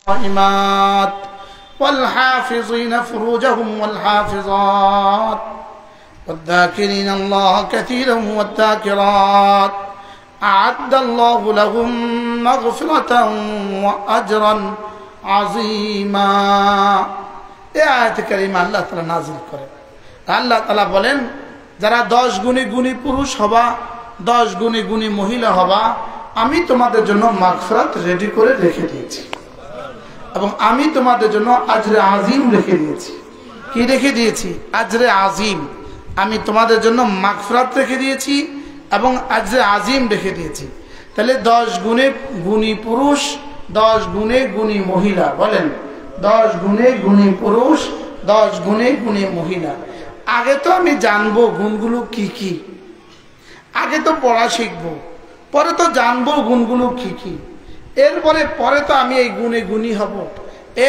القائمات والحافظين فروجهم والحافظات والذاكرين الله كثيرا والذاكرات أعد الله لهم مغفرة وأجرا عظيما। এই আয়াত কারিমা আল্লাহ তাআলা নাযিল করেন। আল্লাহ তাআলা বলেন, যারা 10 গুণী গুণী পুরুষ হবা, 10 গুণী গুণী মহিলা হবা, আমি তোমাদের জন্য মাগফিরাত রেডি করে রেখে দিয়েছি এবং আমি তোমাদের জন্য আজরে আজিম রেখে দিয়েছি। কি রেখে দিয়েছি? আজরে আজিম। আমি তোমাদের জন্য মাগফিরাত রেখে দিয়েছি এবং আজরে আজিম রেখে দিয়েছি। তাহলে 10 গুণে গুণী পুরুষ, 10 গুণে গুণী মহিলা। বলেন, 10 গুণে গুণী পুরুষ, 10 গুণে গুণী মহিলা। আগে তো আমি জানবো গুণগুলো কি কি, আগে তো পড়া শিখবো, পরে তো জানবো গুণগুলো কি কি, এরপরে পরে তো আমি এই গুণে গুণী হব।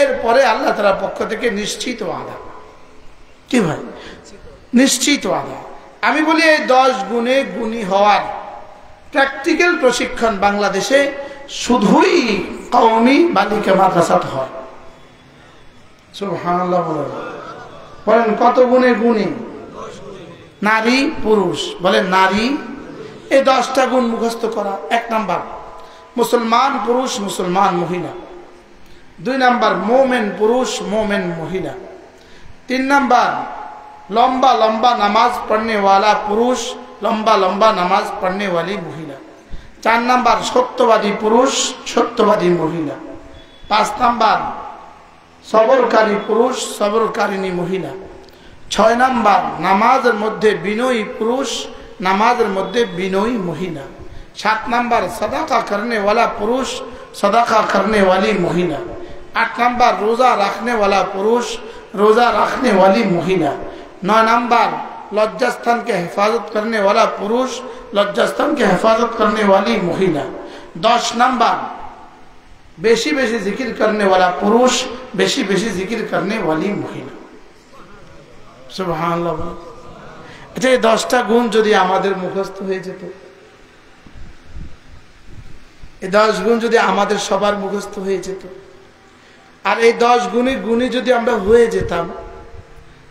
এরপরে আল্লাহ তাআলার পক্ষ থেকে নিশ্চিত আদা। কি ভাই? নিশ্চিত আদা। আমি বলি এই 10 গুণে গুণী হওয়ার প্র্যাকটিক্যাল প্রশিক্ষণ বাংলাদেশে শুধুই কওমি বালিকা মাদ্রাসাত হয়। সুবহানাল্লাহ। বলেন কত গুণে গুণী? নারী পুরুষ। বলেন নারী। এই 10টা গুণ মুখস্থ করা। 1 নাম্বার মুসলমান পুরুষ, মুসলমান মহিলা। 2 নাম্বার মোমেন পুরুষ, মোমেন মহিলা। 3 নাম্বার লম্বা लंबा नमाज पढ़ने वाला पुरुष, लंबा लंबा नमाज पढ़ने वाली महिला। 4 नंबर सत्यवादी पुरुष, सत्यवादी महिला। 5 नंबर सबरकारी पुरुष, सबरकारिणी महिला। 6 नंबर नामाजेर मध्य बिनयी पुरुष, नामाजेर मध्य बिनयी महिला। 7 नंबर सदाका करने वाला पुरुष, सदाका करने वाली महिला। 8 नंबर रोजा रखने वाला पुरुष, रोजा रखने वाली महिला। 9 नंबर लज्जास्थान के हिफाजत करने वाला पुरुष, लज्जास्थान के हिफाजत करने वाली महिला। 10 नंबर बेशी बेशी जिक्र करने वाला पुरुष, बेशी बेशी जिक्र करने वाली महिला। सुबहानाल्लाह। अच्छा, ये 10টা গুণ যদি আমাদের মুখস্থ হয়ে যেত, এই 10 গুণ যদি আমাদের সবার মুখস্থ হয়ে যেত, আর এই 10 গুণী গুণী যদি আমরা হয়ে যেতাম,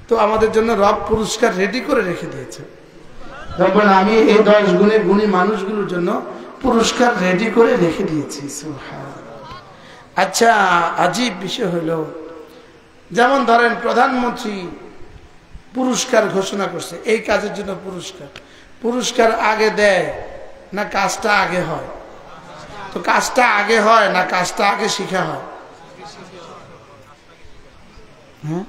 তো আমাদের জন্য রব পুরস্কার রেডি করে রেখে দিয়েছে। তখন আমি এই 10 গুণে গুণী মানুষগুলোর জন্য পুরস্কার রেডি করে রেখে দিয়েছি। আচ্ছা, আজীব বিষয় হলো, যেমন ধরেন প্রধানমন্ত্রী পুরস্কার ঘোষণা করছে, এই কাজের জন্য পুরস্কার। পুরস্কার আগে দেয় না কাজটা আগে হয়? তো কাজটা আগে হয় না কাজটা আগে শিখা হয়? হ্যাঁ,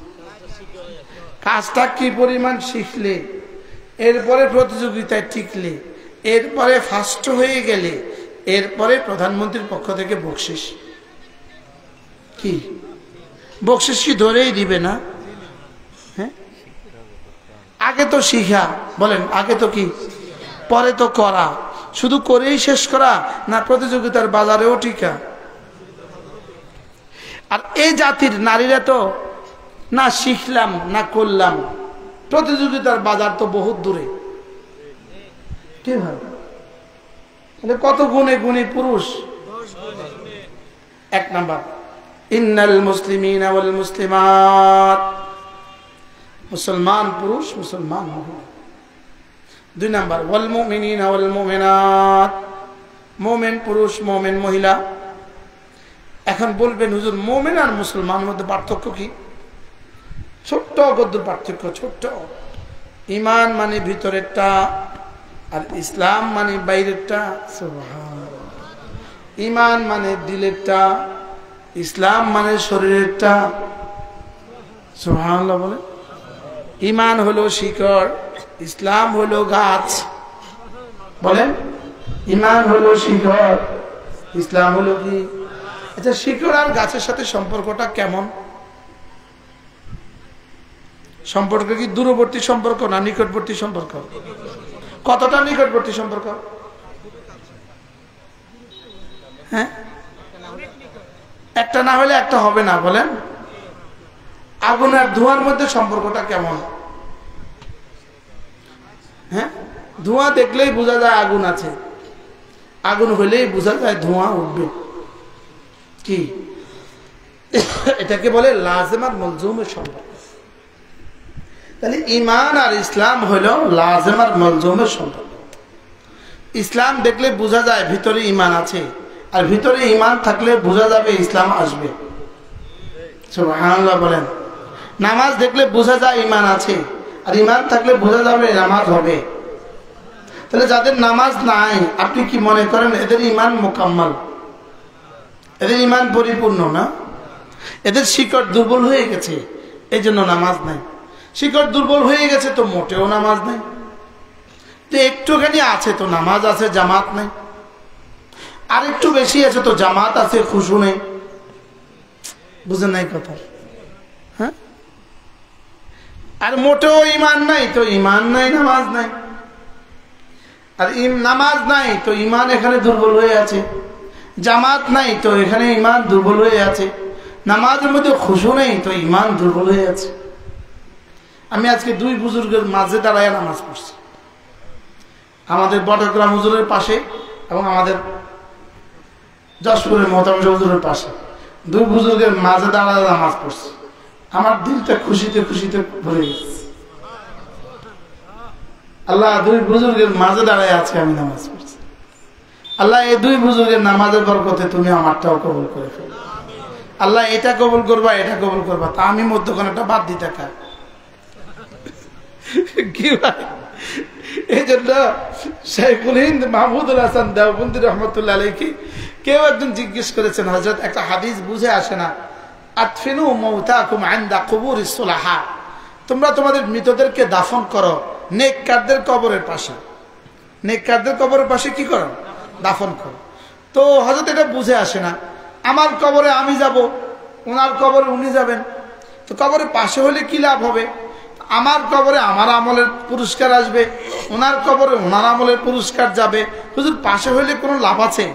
কাজটা কি পরিমাণ শিখলে, এরপরে প্রতিযোগিতায় টিকলে, এরপরে ফার্স্ট হয়ে গেলে, এরপরে প্রধানমন্ত্রীর পক্ষ থেকে বকশিস। কি বকশিস কি ধরেই দিবে না? হ্যাঁ, আগে তো শিখা। বলেন আগে তো কি, পরে তো করা। শুধু করেই শেষ করা না প্রতিযোগিতার বাজারেও টিকা? আর এই জাতির নারীরা তো না শিখলাম না করলাম, প্রতিযোগিতার বাজার তো বহুত দূরে। কি ভাই? কত গুণে গুণী পুরুষ? 1 নাম্বার ইন্নাল মুসলিমিনা ওয়াল মুসলিমাত, মুসলমান পুরুষ, মুসলমান মহিলা। 2 নাম্বার ওয়াল মুমিনিনা ওয়াল মুমিনাত, মুমিন পুরুষ, মুমিন মহিলা। এখন বলবেন হুজুর, মুমিন আর মুসলমানের মধ্যে পার্থক্য কি? ছোট্ট গদ্দুর পার্থক্য, ছোট্ট। ইমান মানে ভিতরেরটা, আর ইসলাম মানে বাইরেরটা। ইমান মানে দিলেরটা, ইসলাম মানে শরীরেরটা। সুবহানাল্লাহ বলে। ইমান হলো শিকড়, ইসলাম হলো গাছ। বলেন, ইমান হলো শিকড়, ইসলাম হলো কি? আচ্ছা, শিকড় আর গাছের সাথে সম্পর্কটা কেমন? সম্পর্ক কি দূরবর্তী সম্পর্ক না নিকটবর্তী সম্পর্ক? কতটা নিকটবর্তী সম্পর্ক? হ্যাঁ, একটা না হলে একটা হবে না। বলেন, আগুন আর ধোঁয়ার মধ্যে সম্পর্কটা কেমন? হ্যাঁ, ধোঁয়া দেখলেই বোঝা যায় আগুন আছে, আগুন হলেই বোঝা যায় ধোঁয়া উঠবে। কি এটাকে বলে লাজেম আর মলজুমের সম্পর্ক। তাহলে ঈমান আর ইসলাম হলো লাজেম আর মলজুমের সম্পর্ক। ইসলাম দেখলে বোঝা যায় ভিতরে ঈমান আছে, আর ভিতরে ঈমান থাকলে বোঝা যাবে ইসলাম আসবে। সুবহানাল্লাহ বলেন। নামাজ দেখলে বোঝা যায় ঈমান আছে, আর ঈমান থাকলে বোঝা যাবে নামাজ হবে। তাহলে যাদের নামাজ নাই আপনি কি মনে করেন এদের ঈমান মুকাম্মাল? এদের ঈমান পরিপূর্ণ না। এদের শিকড় দুর্বল হয়ে গেছে, এই জন্য নামাজ নাই। শিকড় দুর্বল হয়ে গেছে তো মোটেও নামাজ নাই। তো একটুখানি আছে তো নামাজ আছে, জামাত নেই। আর একটু বেশি আছে তো জামাত আছে, খুশু নেই। বুঝেন নাই কথা? হ্যাঁ। আর মোটেও ঈমান নাই তো ঈমান নাই, নামাজ নাই। আর নামাজ নাই তো ঈমান এখানে দুর্বল হয়ে আছে। জামাত নাই তো এখানে ঈমান দুর্বল হয়ে আছে। নামাজের মধ্যে খুশু নেই তো ঈমান দুর্বল হয়ে আছে। আমি আজকে দুই বুজুর্গের মাঝে দাঁড়ায় নামাজ পড়ছি, আমাদের বটগ্রাম হুজুরের পাশে এবং আমাদের যশপুরের মোহতামিম হুজুরের পাশে। দুই বুজুর্গের মাঝে দাঁড়ায় নামাজ পড়ছি। আমার দিলটা খুশিতে খুশিতে ভরে গেছে। আল্লাহ দুই বুজুর্গের মাঝে দাঁড়ায় আছে, আমি নামাজ পড়ছি। আল্লাহ এই দুই বুজুর্গের নামাজের বরকতে তুমি আমারটাও কবুল করে ফেলো। আল্লাহ এটা কবুল করবা, এটা কবুল করবা, তা আমি মধ্যখানেটা বাদ দিতে কার কি ভাই? এই জন্য শাইখুল হিন্দ মাহমুদুল হাসান দেওবন্দি রহমতুল্লাহ আলাইহি কেউ একজন জিজ্ঞেস করেছেন, হযরত একটা হাদিস বুঝে আসে না, আতফিনু মাউতাকুম ইনদা কুবুরিস সুলাহা, তোমরা তোমাদের মৃতদেরকে দাফন করো নেককারদের কবরের পাশে। নেককারদের কবরের পাশে কি করো? দাফন করো। তো হযরত এটা বুঝে আসে না, আমার কবরে আমি যাব, ওনার কবরে উনি যাবেন, তো কবরের পাশে হলে কি লাভ হবে? আমার কবরে আমার আমলের পুরস্কার আসবে, ওনার কবরে ওনার আমলের পুরস্কার যাবে। হুজুর পাশে হইলে কোনো লাভ আছে?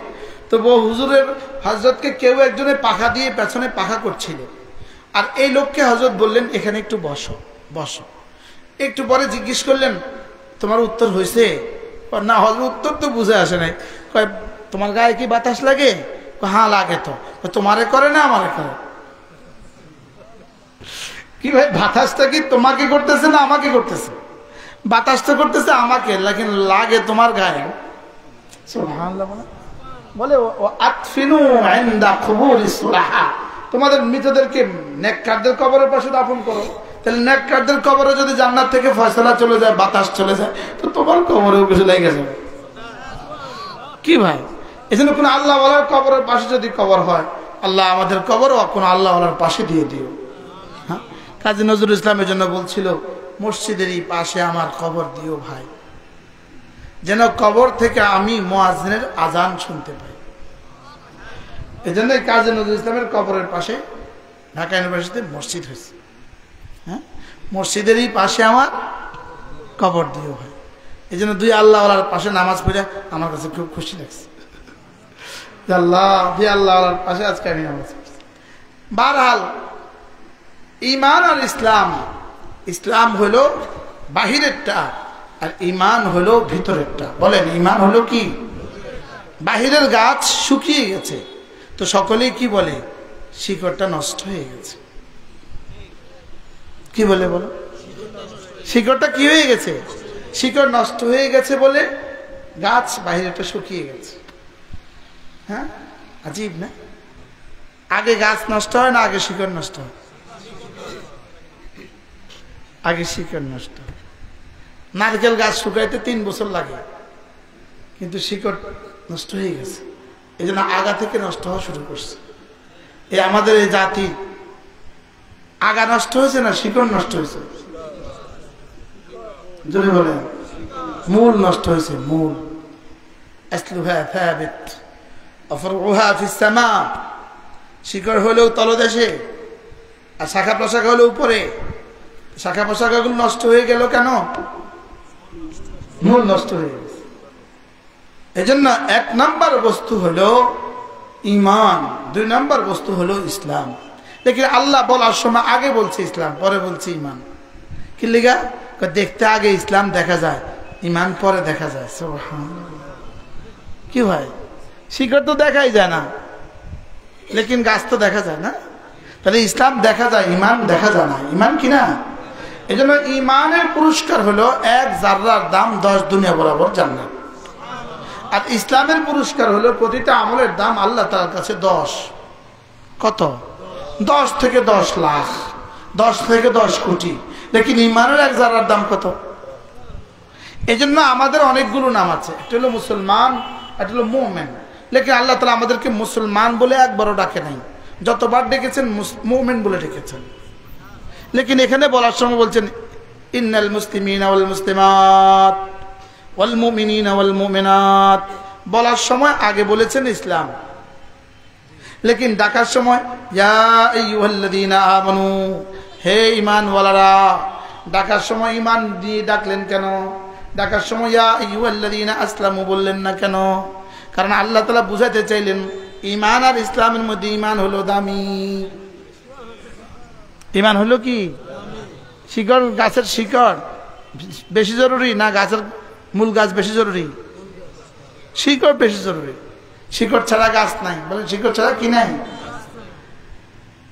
তো হুজুরের হযরতকে কেউ একজনে পাখা দিয়ে পেছনে পাখা করছিল, আর এই লোককে হযরত বললেন এখানে একটু বসো বসো। একটু পরে জিজ্ঞেস করলেন তোমার উত্তর হয়েছে? না হযরত উত্তর তো বুঝে আসে নাই। কয় তোমার গায়ে কি বাতাস লাগে? হ্যাঁ লাগে। তো তোমারে করে না আমারে করে? কি ভাই বাতাসটা কি তোমাকে করতেছে না আমাকে করতেছে? বাতাস তো করতেছে আমাকে, লেকিন লাগে তোমার গায়ে। সুবহানাল্লাহ বলে আতফিনু ইনদা কুবুরিস সুলাহা, তোমাদের মৃতদেরকে নেককারদের কবরের পাশে দাফন করো। তাহলে নেককারদের কবরে যদি জান্নাত থেকে ফয়সালা চলে যায়, বাতাস চলে যায়, তো তোমার কবরেও কিছু লেগে যাবে। কি ভাই? এজন্য কোন আল্লাহ ওয়ালার কবরের পাশে যদি কবর হয়, আল্লাহ আমাদের কবরও কোন আল্লাহ ওয়ালার পাশে দিয়ে দিও। হ্যাঁ, কাজী নজরুল ইসলামের জন্য বলছিল, মসজিদেরই পাশে আমার কবর দিও ভাই, যেন কবর থেকে আমি মুয়াজ্জিনের আজান শুনতে পাই। এই জন্য কাজী নজরুল ইসলামের কবরের পাশে ঢাকা ইউনিভার্সিটিতে মসজিদ হয়েছে। হ্যাঁ, মসজিদেরই পাশে আমার কবর দিও ভাই। এই জন্য দুই আল্লাহওয়ালার পাশে নামাজ পড়ে আমার কাছে খুব খুশি লাগছে। আল্লাহ দুই আল্লাহওয়ালার পাশে আজকে আমি নামাজ পড়ছি। বারহাল ঈমান আর ইসলাম, ইসলাম হলো বাহিরেরটা আর ঈমান হলো ভিতরেরটা। বলেন ঈমান হলো কি? বাহিরের গাছ শুকিয়ে গেছে তো সকলেই কি বলে? শিকড়টা নষ্ট হয়ে গেছে। কি বলে বলো? শিকড়টা কি হয়ে গেছে? শিকড় নষ্ট হয়ে গেছে বলে গাছ বাহিরেটা শুকিয়ে গেছে। হ্যাঁ, আজীব না? আগে গাছ নষ্ট হয় না আগে শিকড় নষ্ট হয়? আগে শিকড় নষ্ট হয়। নারকেল গাছ শুকাইতে 3 বছর লাগে, কিন্তু শিকড় নষ্ট হয়ে গেছে, এই জন্য আগা থেকে নষ্ট হওয়া শুরু করছে। এই আমাদের এই জাতি আগা নষ্ট হয়েছে না শিকড় নষ্ট হয়েছে? যদি বলেন মূল নষ্ট হয়েছে। মূল আসলুহা থাবিত আফরুহা ফিস সামা, শিকড় হলেও তলদেশে আর শাখা প্রশাখা হলেও উপরে। শাখা প্রশাখাগুলো নষ্ট হয়ে গেল কেন? মূল নষ্ট হয়ে গেছে। এই জন্য 1 নাম্বার বস্তু হলো ঈমান, 2 নাম্বার বস্তু হলো ইসলাম। দেখি আল্লাহ বলার সময় আগে বলছে ইসলাম, পরে বলছে ঈমান। কি লিগা? দেখতে আগে ইসলাম দেখা যায়, ঈমান পরে দেখা যায়। সুবহানাল্লাহ। কি ভাই, শিকড় তো দেখাই যায় না, লেকিন গাছ তো দেখা যায় না? তাহলে ইসলাম দেখা যায়, ইমান দেখা যায় না। ইমান কি না? এই জন্য ইমানের পুরস্কার হলো 1 জাররার দাম 10 দুনিয়া বরাবর জান্নাত। আর ইসলামের পুরস্কার হলো প্রতিটা আমলের দাম আল্লাহ তাআলার কাছে 10। কত? 10 থেকে 10 লাখ, 10 থেকে 10 কোটি। লেকিন ইমানের 1 জাররার দাম কত? এই জন্য আমাদের অনেকগুলো নাম আছে। একটা হলো মুসলমান, একটা হলো মুমিন। লেকিন আল্লাহ তাআলা আমাদেরকে মুসলমান বলে একবারও ডাকে নাই, যতবার ডেকেছেন মুমিন বলে ডেকেছেন। লেকিন এখানে বলার সময় বলছেন ইন্নাল মুসলিমিনা ওয়াল মুসলিমাত ওয়াল মুমিনিনা ওয়াল মুমিনাত, বলার সময় আগে বলেছেন ইসলাম। লেকিন ডাকার সময় ইয়া আইয়ুহাল্লাযীনা আমানু, হে ঈমানওয়ালারা। ডাকার সময় ঈমান দিয়ে ডাকলেন কেন? ডাকার সময় ইয়া আইয়ুহাল্লাযীনা আসলামু বললেন না কেন? কারণ আল্লাহ তাআলা বুঝাতে চাইলেন ঈমান আর ইসলামের মধ্যে ঈমান হলো দামি। ঈমান হলো কি? শিকড়, গাছের শিকড় বেশি জরুরি না গাছের মূল গাছ বেশি জরুরি? শিকড় বেশি জরুরি। শিকড় ছাড়া গাছ নাই, বলেন শিকড় ছাড়া কি নাই?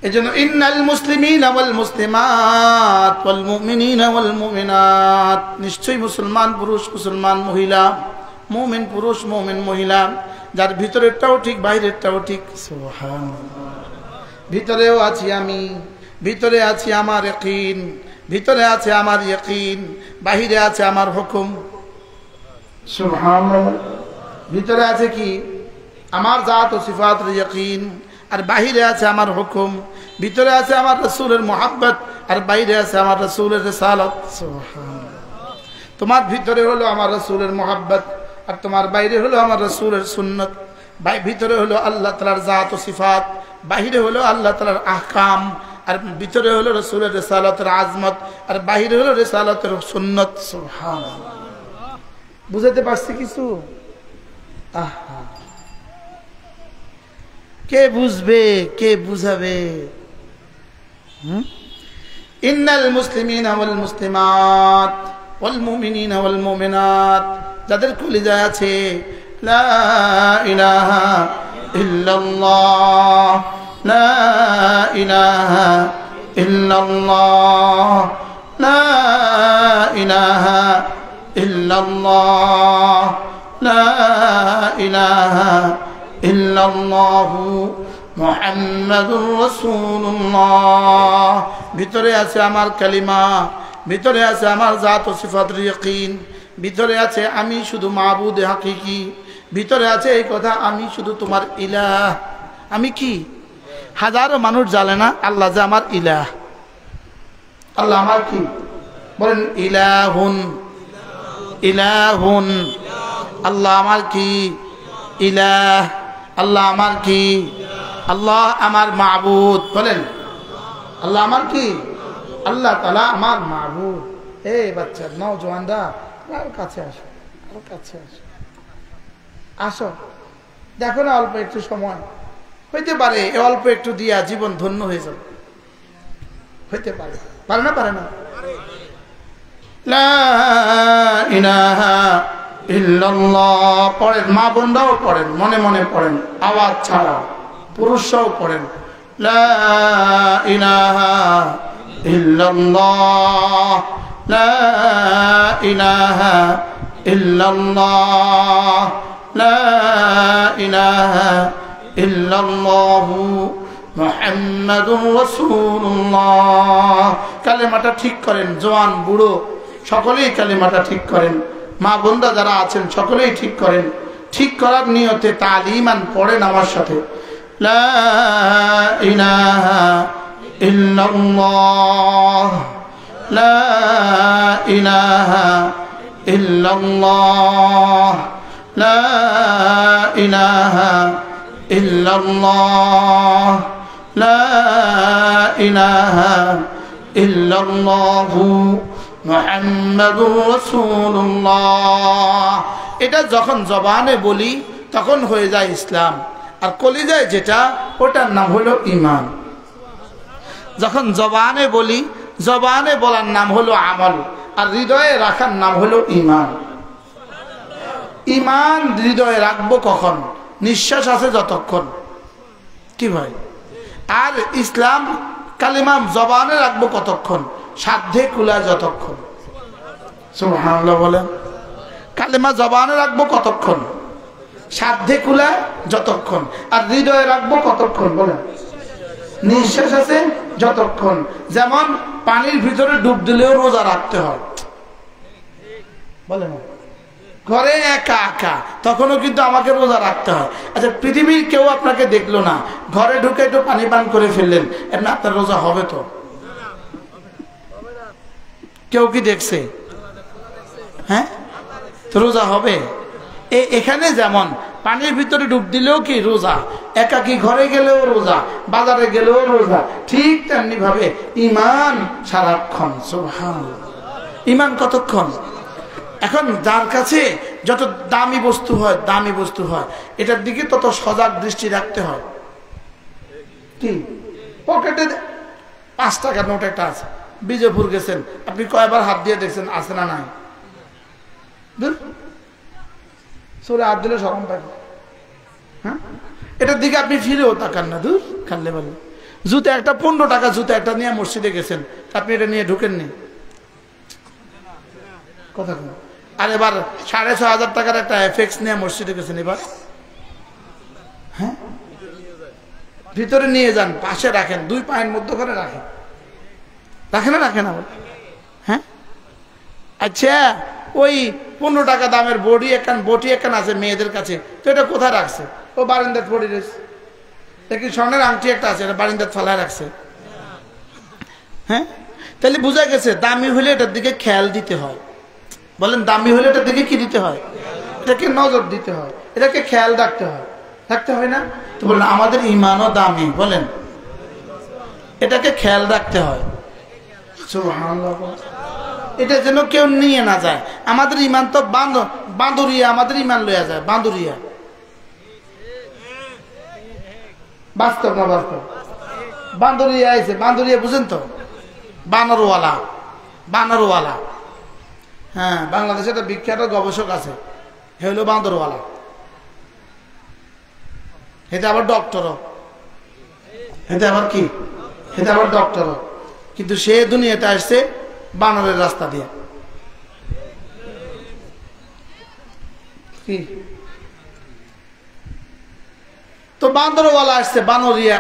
এই জন্য ইন্নাল মুসলিমিনা ওয়াল মুসলিমাত ওয়াল মুমিনিনা ওয়াল মুমিনাত, নিশ্চয়ই মুসলমান পুরুষ মুসলমান মহিলা, মুমিন পুরুষ মুমিন মহিলা, যার ভিতরেরটাও ঠিক বাইরেরটাও ঠিক। সুবহানাল্লাহ। ভিতরেও আছি আমি, ভিতরে আছে আমার ইয়াকিন, ভিতরে আছে আমার ইয়াকিন, বাহিরে আছে আমার হুকুম। সুবহানাল্লাহ। ভিতরে আছে কি? আমার জাত ও সিফাতের ইয়াকিন, আর বাহিরে আছে আমার হুকুম। ভিতরে আছে আমার রাসূলের মুহাব্বত, আর বাইরে আছে আমার রাসূলের রিসালাত। সুবহানাল্লাহ। তোমার ভিতরে হলো আমার রাসূলের মুহাব্বত, আর তোমার বাইরে হলো আমার রাসূলের সুন্নাত। ভিতরে হলো আল্লাহ তাআলার জাত ও সিফাত, বাহিরে হলো আল্লাহ তাআলার আহকাম, আর ভিতরে হলো রাসূলের রিসালাতের আজমত, আর বাহিরে হলো রিসালাতের সুন্নাত। সুবহানাল্লাহ। বুঝাতে পারছি কিছু? আহা, কে বুঝবে, কে বুঝাবে? ইন্নাল মুসলিমিনা ওয়াল মুসলিমাত ওয়াল মুমিনিনা ওয়াল মুমিনাত, যাদের কলিজায় আছে লা ইলাহা ইল্লাল্লাহ, লা ইলাহা ইল্লাল্লাহ, লা ইলাহা ইল্লাল্লাহ, লা ইলাহা ইল্লাল্লাহু মুহাম্মাদুর রাসূলুল্লাহ। ভিতরে আছে আমার কালিমা, ভিতরে আছে আমার জাত ও সিফাতের ইয়াকিন, ভিতরে আছে আমি শুধু মাবুদ হাকিকি, ভিতরে আছে এই কথা আমি শুধু তোমার ইলাহ। আমি কি? হাজারো মানুষ জানে না আল্লাহ যে আমার ইলাহ। আল্লাহ আমার কি? বলেন ইলাহুন, ইলাহুন। আল্লাহ আমার কি? ইলাহ। আল্লাহ আমার কি? আল্লাহ আমার মাবুদ। বলেন আল্লাহ আমার কি? আল্লাহ তাআলা আমার মাবুদ। এই বাচ্চা নওজওয়ানরা আরো কাছে আসো, আরো কাছে আসো, আসো। দেখো না অল্প একটু সময় হইতে পারে, এ অল্প একটু দিয়া জীবন ধন্য হয়ে যাবে। হইতে পারে, পারে না? পারে না? লা ইলাহা ইল্লাল্লাহ পড়েন, মা বোনরাও পড়েন, মনে মনে পড়েন, আওয়াজ ছাড়া। পুরুষরাও পড়েন লা ইলাহা ইল্লাল্লাহ, লা ইলাহা ইল্লাল্লাহ, লা ইলাহা ইল্লাল্লাহু মুহাম্মাদুর রাসূলুল্লাহ। কালেমাটা ঠিক করেন, জওয়ান বুড়ো সকলেই কালেমাটা ঠিক করেন। মা বোনরা যারা আছেন সকলেই ঠিক করেন। ঠিক করার নিয়তে তালিমান পড়েন আমার সাথে। লা ইলাহা ইল্লাল্লাহ, লা ইলাহা ইল্লাল্লাহ, লা ইলাহা ইল্লাল্লাহ, লা ইলাহা ইল্লাল্লাহু মুহাম্মাদুর রাসূলুল্লাহ। এটা যখন জবানে বলি তখন হয়ে যায় ইসলাম, আর কলিজায় যেটা ওটার নাম হলো ঈমান। যখন জবানে বলি, জবানে বলার নাম হলো আমল, আর হৃদয়ে রাখার নাম হলো ঈমান। ঈমান হৃদয়ে রাখবো কখন? নিঃশ্বাস আছে যতক্ষণ। কি ভাই? আর ইসলাম কালিমা জবানে রাখবো কতক্ষণ? সাধ্যে কুলায় যতক্ষণ। সুবহানাল্লাহ বলেন। কালিমা জবানে রাখবো কতক্ষণ? সাধ্যে কুলায় যতক্ষণ। আর হৃদয়ে রাখবো কতক্ষণ? বলেন। নিঃশ্বাস আছে যতক্ষণ। যেমন পানির ভিতরে ডুব দিলেও রোজা রাখতে হয়, বলেন। ঘরে একা একা তখনও কিন্তু আমাকে রোজা রাখতে হয়। আচ্ছা, পৃথিবীর কেউ আপনাকে দেখলো না, ঘরে ঢুকে একটু পানি পান করে ফেললেন, এমনি আপনার রোজা হবে তো? কেউ কি দেখছে? হ্যাঁ, তো রোজা হবে। এখানে যেমন পানির ভিতরে ডুব দিলেও কি রোজা, একাকি ঘরে গেলেও রোজা, বাজারে গেলেও রোজা, ঠিক তেমনি ভাবে ঈমান সারাক্ষণ। সুবহানাল্লাহ। ঈমান কতক্ষণ? এখন যার কাছে যত দামি বস্তু হয়, দামি বস্তু হয়, এটার দিকে তত সজাগ দৃষ্টি রাখতে হয়। কি পকেটে 5 টাকার নোট একটা আছে, বিজয়পুর গেছেন, আপনি কয়বার হাত দিয়ে দেখছেন আছে না নাই? সরে হাত দিলে শরম পাই। হ্যাঁ, এটার দিকে আপনি ফিরেও তাকান না, দূর খাললে বলে। জুতো একটা 15 টাকা জুতো একটা নিয়ে মসজিদে গেছেন, আপনি এটা নিয়ে ঢুকেননি, কথা বলেন। আর এবার 6,500 টাকার একটা এফএক্স নিয়ে মসজিদে গেছেন, এবার হ্যাঁ ভিতরে নিয়ে যান, পাশে রাখেন, 2 পায়ের মধ্যে করে রাখেন, রাখে না? রাখে না? হ্যাঁ, আচ্ছা, ওই 15 টাকা দামের বটি একখান আছে মেয়েদের কাছে, তো এটা কোথায় রাখছে? ও বারিন্দাত পড়ে রয়েছে। দেখি স্বর্ণের আংটি একটা আছে, এটা বারিন্দাত ফালায় রাখছে। হ্যাঁ, তাহলে বোঝা গেছে দামি হলে এটার দিকে খেয়াল দিতে হয়। বলেন, দামি হলে এটার দিকে কি দিতে হয়? এটাকে নজর দিতে হয়, এটাকে খেয়াল রাখতে হয়, রাখতে হয় না? তো বলেন আমাদের ঈমানও দামি, বলেন, এটাকে খেয়াল রাখতে হয়। সুবহানাল্লাহ। এটা যেন কেউ নিয়ে না যায়। আমাদের ঈমান তো বান্দরিয়া, আমাদের ঈমান লইয়া যায় বান্দরিয়া। বাস্তব না বাস্তব? বান্দরিয়া আইছে, বান্দরিয়া বুঝেন তো? বানরওয়ালা, বানরওয়ালা। হ্যাঁ, বাংলাদেশে একটা বিখ্যাত গবেষক আছে, হে হলো বান্দরওয়ালা। এটা আবার ডক্টরও, এটা আবার কি, এটা আবার ডক্টরও, কিন্তু সে দুনিয়াতে আসছে বানরের রাস্তা দিয়ে। কি তো বান্দরওয়ালা আসছে,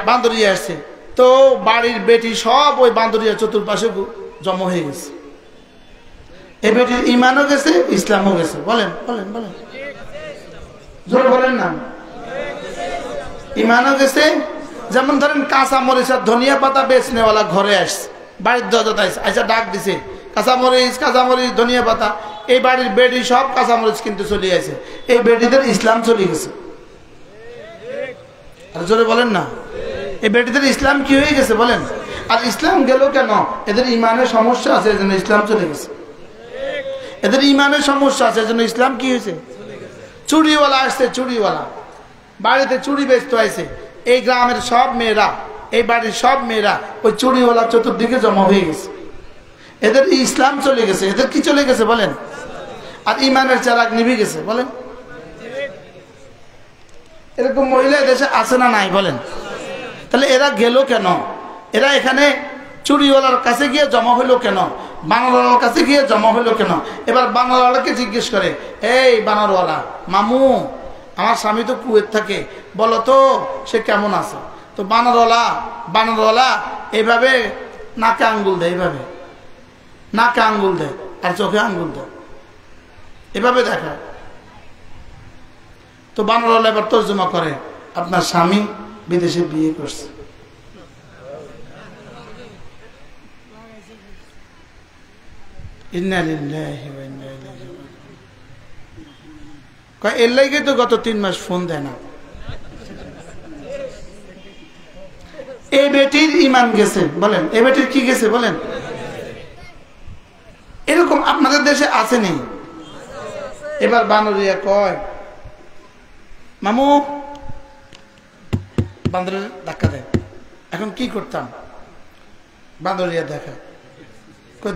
বান্দরিয়া আসছে, তো বাড়ির বেটি সব ওই বান্দরিয়া চতুর্পাশে জমা হয়ে গেছে। এই বেটির ঈমানও গেছে, ইসলামও গেছে। বলেন বলেন বলেন, জোরে বলেন না। ঈমানও গেছে, যেমন ধরেন কাঁচা মরিচ আর ধনিয়া পাতা বেচনেওয়ালা ঘরে আসছে, বাড়ির দরজাতে আসছে, আচ্ছা ডাক দিছে, কাঁচামরিচ ধনিয়া পাতা। এই বাড়ির বেটি সব কাঁচামরিচ কিন্তু চলে আসে, এই বেটিদের ইসলাম চলে গেছে। আর জোরে বলেন না, এই বেটিদের ইসলাম কি হয়ে গেছে? বলেন। আর ইসলাম গেল কেন? এদের ঈমানের সমস্যা আছে, এজন্য ইসলাম চলে গেছে। এদের ঈমানের সমস্যা আছে, এজন্য ইসলাম কি হয়েছে? চুড়িওয়ালা আসছে, চুড়িওয়ালা বাড়িতে চুড়ি বেচতে আসছে, এই গ্রামের সব মেয়েরা, এই বাড়ির সব মেয়েরা ওই চুড়িওয়ালা চতুর্দিকে জমা হয়ে গেছে। এদের ইসলাম চলে গেছে। এদের কি চলে গেছে? বলেন। আর ঈমানের চারাক নিভে গেছে। বলেন, এরকম মহিলা দেশে আছে না নাই? বলেন। তাহলে এরা গেল কেন? এরা এখানে চুড়িওয়ালার কাছে গিয়ে জমা হইলো কেন? বানরওয়ালার কাছে গিয়ে জমা হইলো কেন? এবার বানরওয়ালাকে জিজ্ঞেস করে, এই বানরওয়ালা মামু, আমার স্বামী তো কুয়েত থাকে, বলো তো সে কেমন আছে? তো বানরওয়ালা এইভাবে নাকে আঙ্গুল দেয়, এইভাবে নাকে আঙ্গুল দেয় আর চোখে আঙ্গুল দেয়, এভাবে দেখায়। তো বানরওয়ালা এবার তর্জমা করে, আপনার স্বামী বিদেশে বিয়ে করছে। এর লাগে তো গত 3 মাস ফোন দেয় না। এই বেটির ঈমান গেছে। বলেন, এই বেটির কি গেছে? বলেন। এরকম আপনাদের দেশে আছে নেই? এবার বানরিয়া কয়, মামু, বান্দরের ধাক্কা দেয়। এখন কি করতাম? বান্দরিয়া দেখা,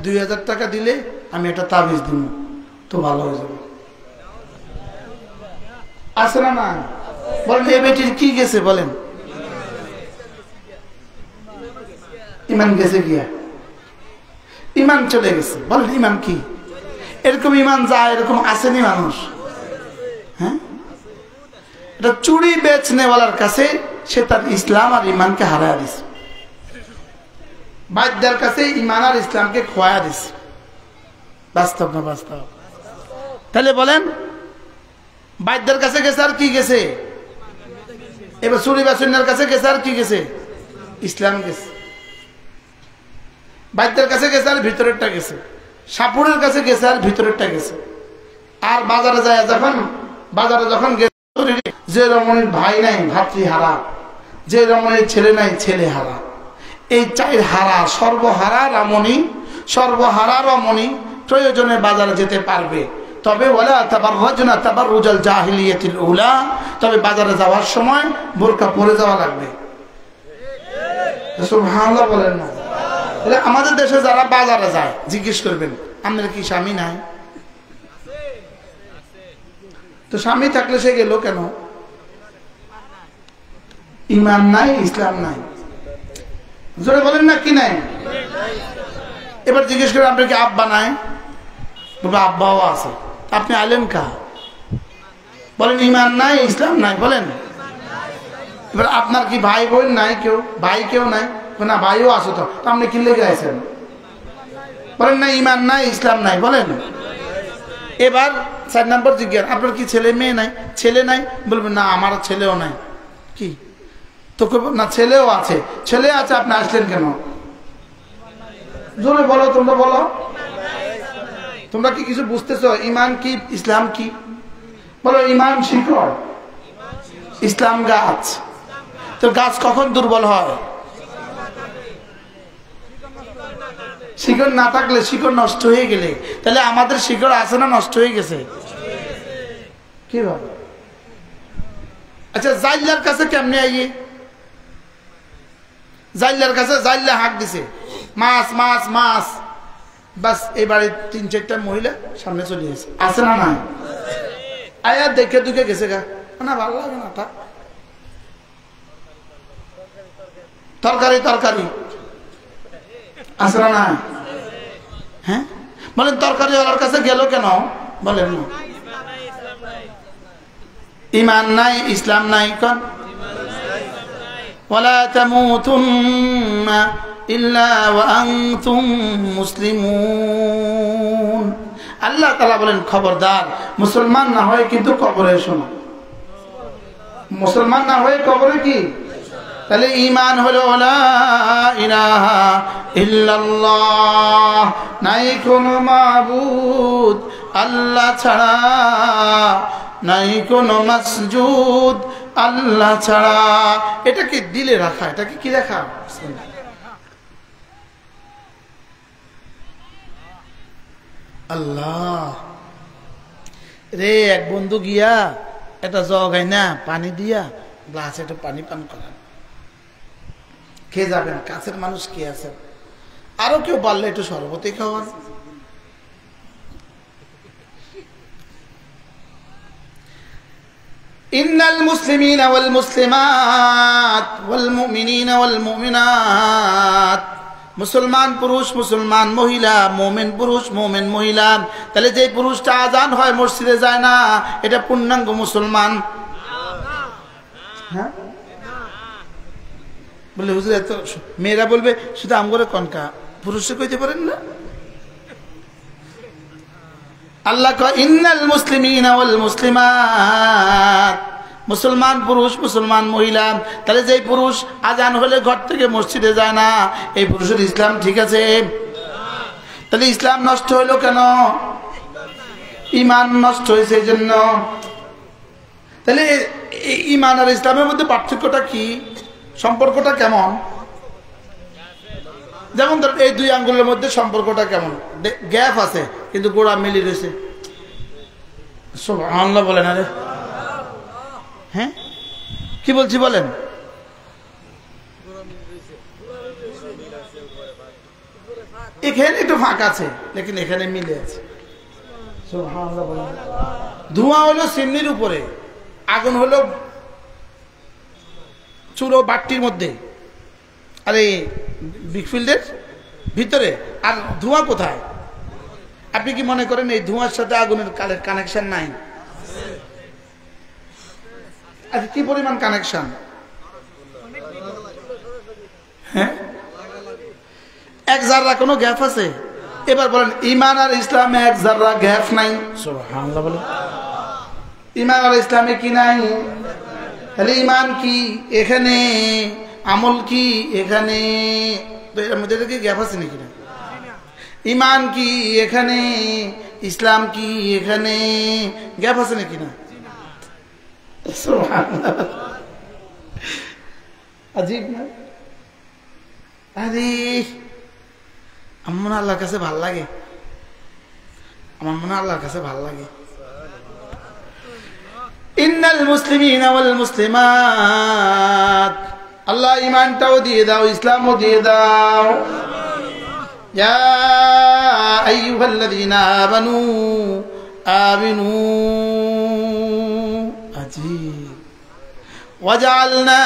2000 টাকা দিলে আমি একটা তাবিজ দিব, তো ভালো হয়ে যাবে। আছে না? না। বলেন, এই বেটির কি গেছে? বলেন। ইমান গেছে গিয়া, ইমান চলে গেছে। বলেন ইমান কি? এরকম ইমান যায়, এরকম আসেনি মানুষ? হ্যাঁ, এটা চুরি বেচনেওয়ালার কাছে সে তার ইসলাম আর ইমানকে হারায় দিছে, বাদ্যার কাছে ইমান আর ইসলামকে খোয়া দিছে। বাস্তব না বাস্তব? তাহলে বলেন বাদ্যার কাছে গেছে আর কি গেছে? এবার চুরি বেচনের কাছে গেছে আর কি গেছে? ইসলাম গেছে। বাদ্যার কাছে গেছে আর ভিতরেরটা গেছে, সাপুরের কাছে গেছে আর ভিতরেরটা গেছে। আর বাজারে যায় যখন যে রমণীর ভাই নাই ভাতৃ হারা, যে রমণীর ছেলে নাই ছেলে হারা, এই চাই হারা সর্বহারা রমণী, সর্বহারা রমণী প্রয়োজনে বাজারে যেতে পারবে, তবে ওয়ালা তাবাররাজনা তাবাররুজাল জাহিলিয়াতিল উলা, তবে বাজারে যাওয়ার সময় বোরকা পরে যাওয়া লাগবে। সুবহানাল্লাহ বলেন না? তাহলে আমাদের দেশে যারা বাজারে যায় জিজ্ঞেস করবেন আপনার কি স্বামী নাই? তো স্বামী থাকলে সে গেল কেন? ইমান নাই, ইসলাম নাই। জোরে বলেন না কি নাই? এবার জিজ্ঞেস করেন আপনার কি আব্বা নাই? বলবে আব্বাও আছে। আপনি আইলেন কা? বলেন ইমান নাই, ইসলাম নাই। বলেন এবার আপনার কি ভাই বোন নাই? কেউ ভাই কেউ নাই? না ভাইও আছে। তো আপনি কি লেগে আছেন? বলেন না ইমান নাই, ইসলাম নাই। বলেন এবার 4 নম্বর জিজ্ঞাসা, আপনার কি ছেলে মেয়ে নাই? ছেলে নাই? বলবেন না আমার ছেলেও নাই। কি? তো না ছেলেও আছে। ছেলে আছে, আপনি আসলেন কেন? জোরে বলো, তোমরা বলো। তোমরা কি কিছু বুঝতেছো? ইমান কি, ইসলাম কি? বলো ইমান শিকড়, ইসলাম গাছ। তো গাছ কখন দুর্বল হয়? শিকড় না থাকলে, শিকড় নষ্ট হয়ে গেলে। তাহলে আমাদের শিকড় আছে না নষ্ট হয়ে গেছে? কি ভাবে? আচ্ছা জাইল্লার কাছে কেমনে আইয়ে? জাইল্লার কাছে জাইল্লা হাঁক দিছে মাছ মাছ মাছ, বাস এবারে 3-4টা মহিলা সামনে চলে গেছে। আছে না না? আয়া দেখে দুকে গেছে গা, না ভালো লাগে না। থাক, তরকারি তরকারি আছে না না? হ্যাঁ বলেন তরকারিওয়ালার কাছে গেল কেন? বলেন না ইমান নাই, ইসলাম নাই। কোন ওয়ালা তামুতুন্না ইল্লা ওয়া আনতুম মুসলিমুন। আল্লাহ তাআলা বলেন খবরদার মুসলমান না হয় কিন্তু কবরে শোনো। মুসলমান না হয়ে কবরে কি? তাহলে ঈমান হলো লা ইলাহা ইল্লাল্লাহ, নাই কোনো মাবুদ আল্লাহ ছাড়া, নাই কোনো মাসজুদ আল্লাহ ছাড়া। এটাকে দিলে রাখা, এটাকে কি রাখা? আল্লাহ রে। এক বন্ধু গিয়া একটা জগ আইনা পানি দিয়া গ্লাসে একটু পানি পান করান, খেয়ে যাবেন। কাছের মানুষ কে আছেন? আরো কেউ পারলে একটু শরবতই খাওয়ান। ইন্নাল মুসলিমিনা ওয়াল মুসলিমাত ওয়াল মুমিনিনা ওয়াল মুমিনাত, মুসলমান পুরুষ মুসলমান মহিলা, মুমিন পুরুষ মুমিন মহিলা। তাহলে যে পুরুষটা আজান হয় মসজিদে যায় না, এটা পূর্ণাঙ্গ মুসলমান? হ্যাঁ বলে হুজুর এত মেয়েরা বলবে শুধু আমগরে কনকা, পুরুষে কইতে পারেন না? আল্লাহ কয় ইন্নাল মুসলিমিনা ওয়াল মুসলিমাত, মুসলমান পুরুষ মুসলমান মহিলা। তাহলে যেই পুরুষ আজান হলে ঘর থেকে মসজিদে যায় না, এই পুরুষের ইসলাম ঠিক আছে? তাহলে ইসলাম নষ্ট হলো কেন? ইমান নষ্ট হয়েছে এই জন্য। তাহলে ইমান আর ইসলামের মধ্যে পার্থক্যটা কি? সম্পর্কটা কেমন? যেমন ধর এই 2 আঙ্গুলের মধ্যে সম্পর্কটা কেমন? গ্যাপ আছে কিন্তু গোড়া মিলি রয়েছে। সুবহানাল্লাহ বলেন। আরে হ্যাঁ কি বলছি বলেন? এখানে একটু ফাঁকা আছে লেকিন এখানে মিলে আছে। সুবহানাল্লাহ বলেন। ধোঁয়া হলো চিমনির উপরে, আগুন হলো চুলো বাট্টির মধ্যে। আরে বিগ ফিল্ডের ভিতরে। আর ধোঁয়া কোথায়? আপনি কি মনে করেন এই ধোঁয়ার সাথে আগুনের কানেকশন নাই? আচ্ছা, কি পরিমাণ কানেকশন? হ্যাঁ, এক জাররা কোনো গ্যাপ আছে? এবার বলেন, ঈমান আর ইসলামে এক জাররা গ্যাপ নাই। সুবহানাল্লাহ বলেন। ঈমান আর ইসলামে কি নাই? তাহলে ঈমান কি এখানে, আমল কি এখানে, এর মধ্যে কি গ্যাপ আছে নাকি? না। ঈমান কি এখানে, ইসলাম কি এখানে, গ্যাপ আছে নাকি? না। সুবহানাল্লাহ, আজীব না? আরে আমার মনে আল্লাহর কাছে ভাল লাগে, আমার মনে আল্লাহর কাছে ভাল লাগে। ইন্নাল মুসলিমিনা ওয়াল মুসলিমাত, আল্লাহ ঈমানটাও দিয়ে দাও, ইসলামও দিয়ে দাও। ইয়া আইয়ুহাল্লাযীনা আমানু আমিনু আজীব ওয়াজআলনা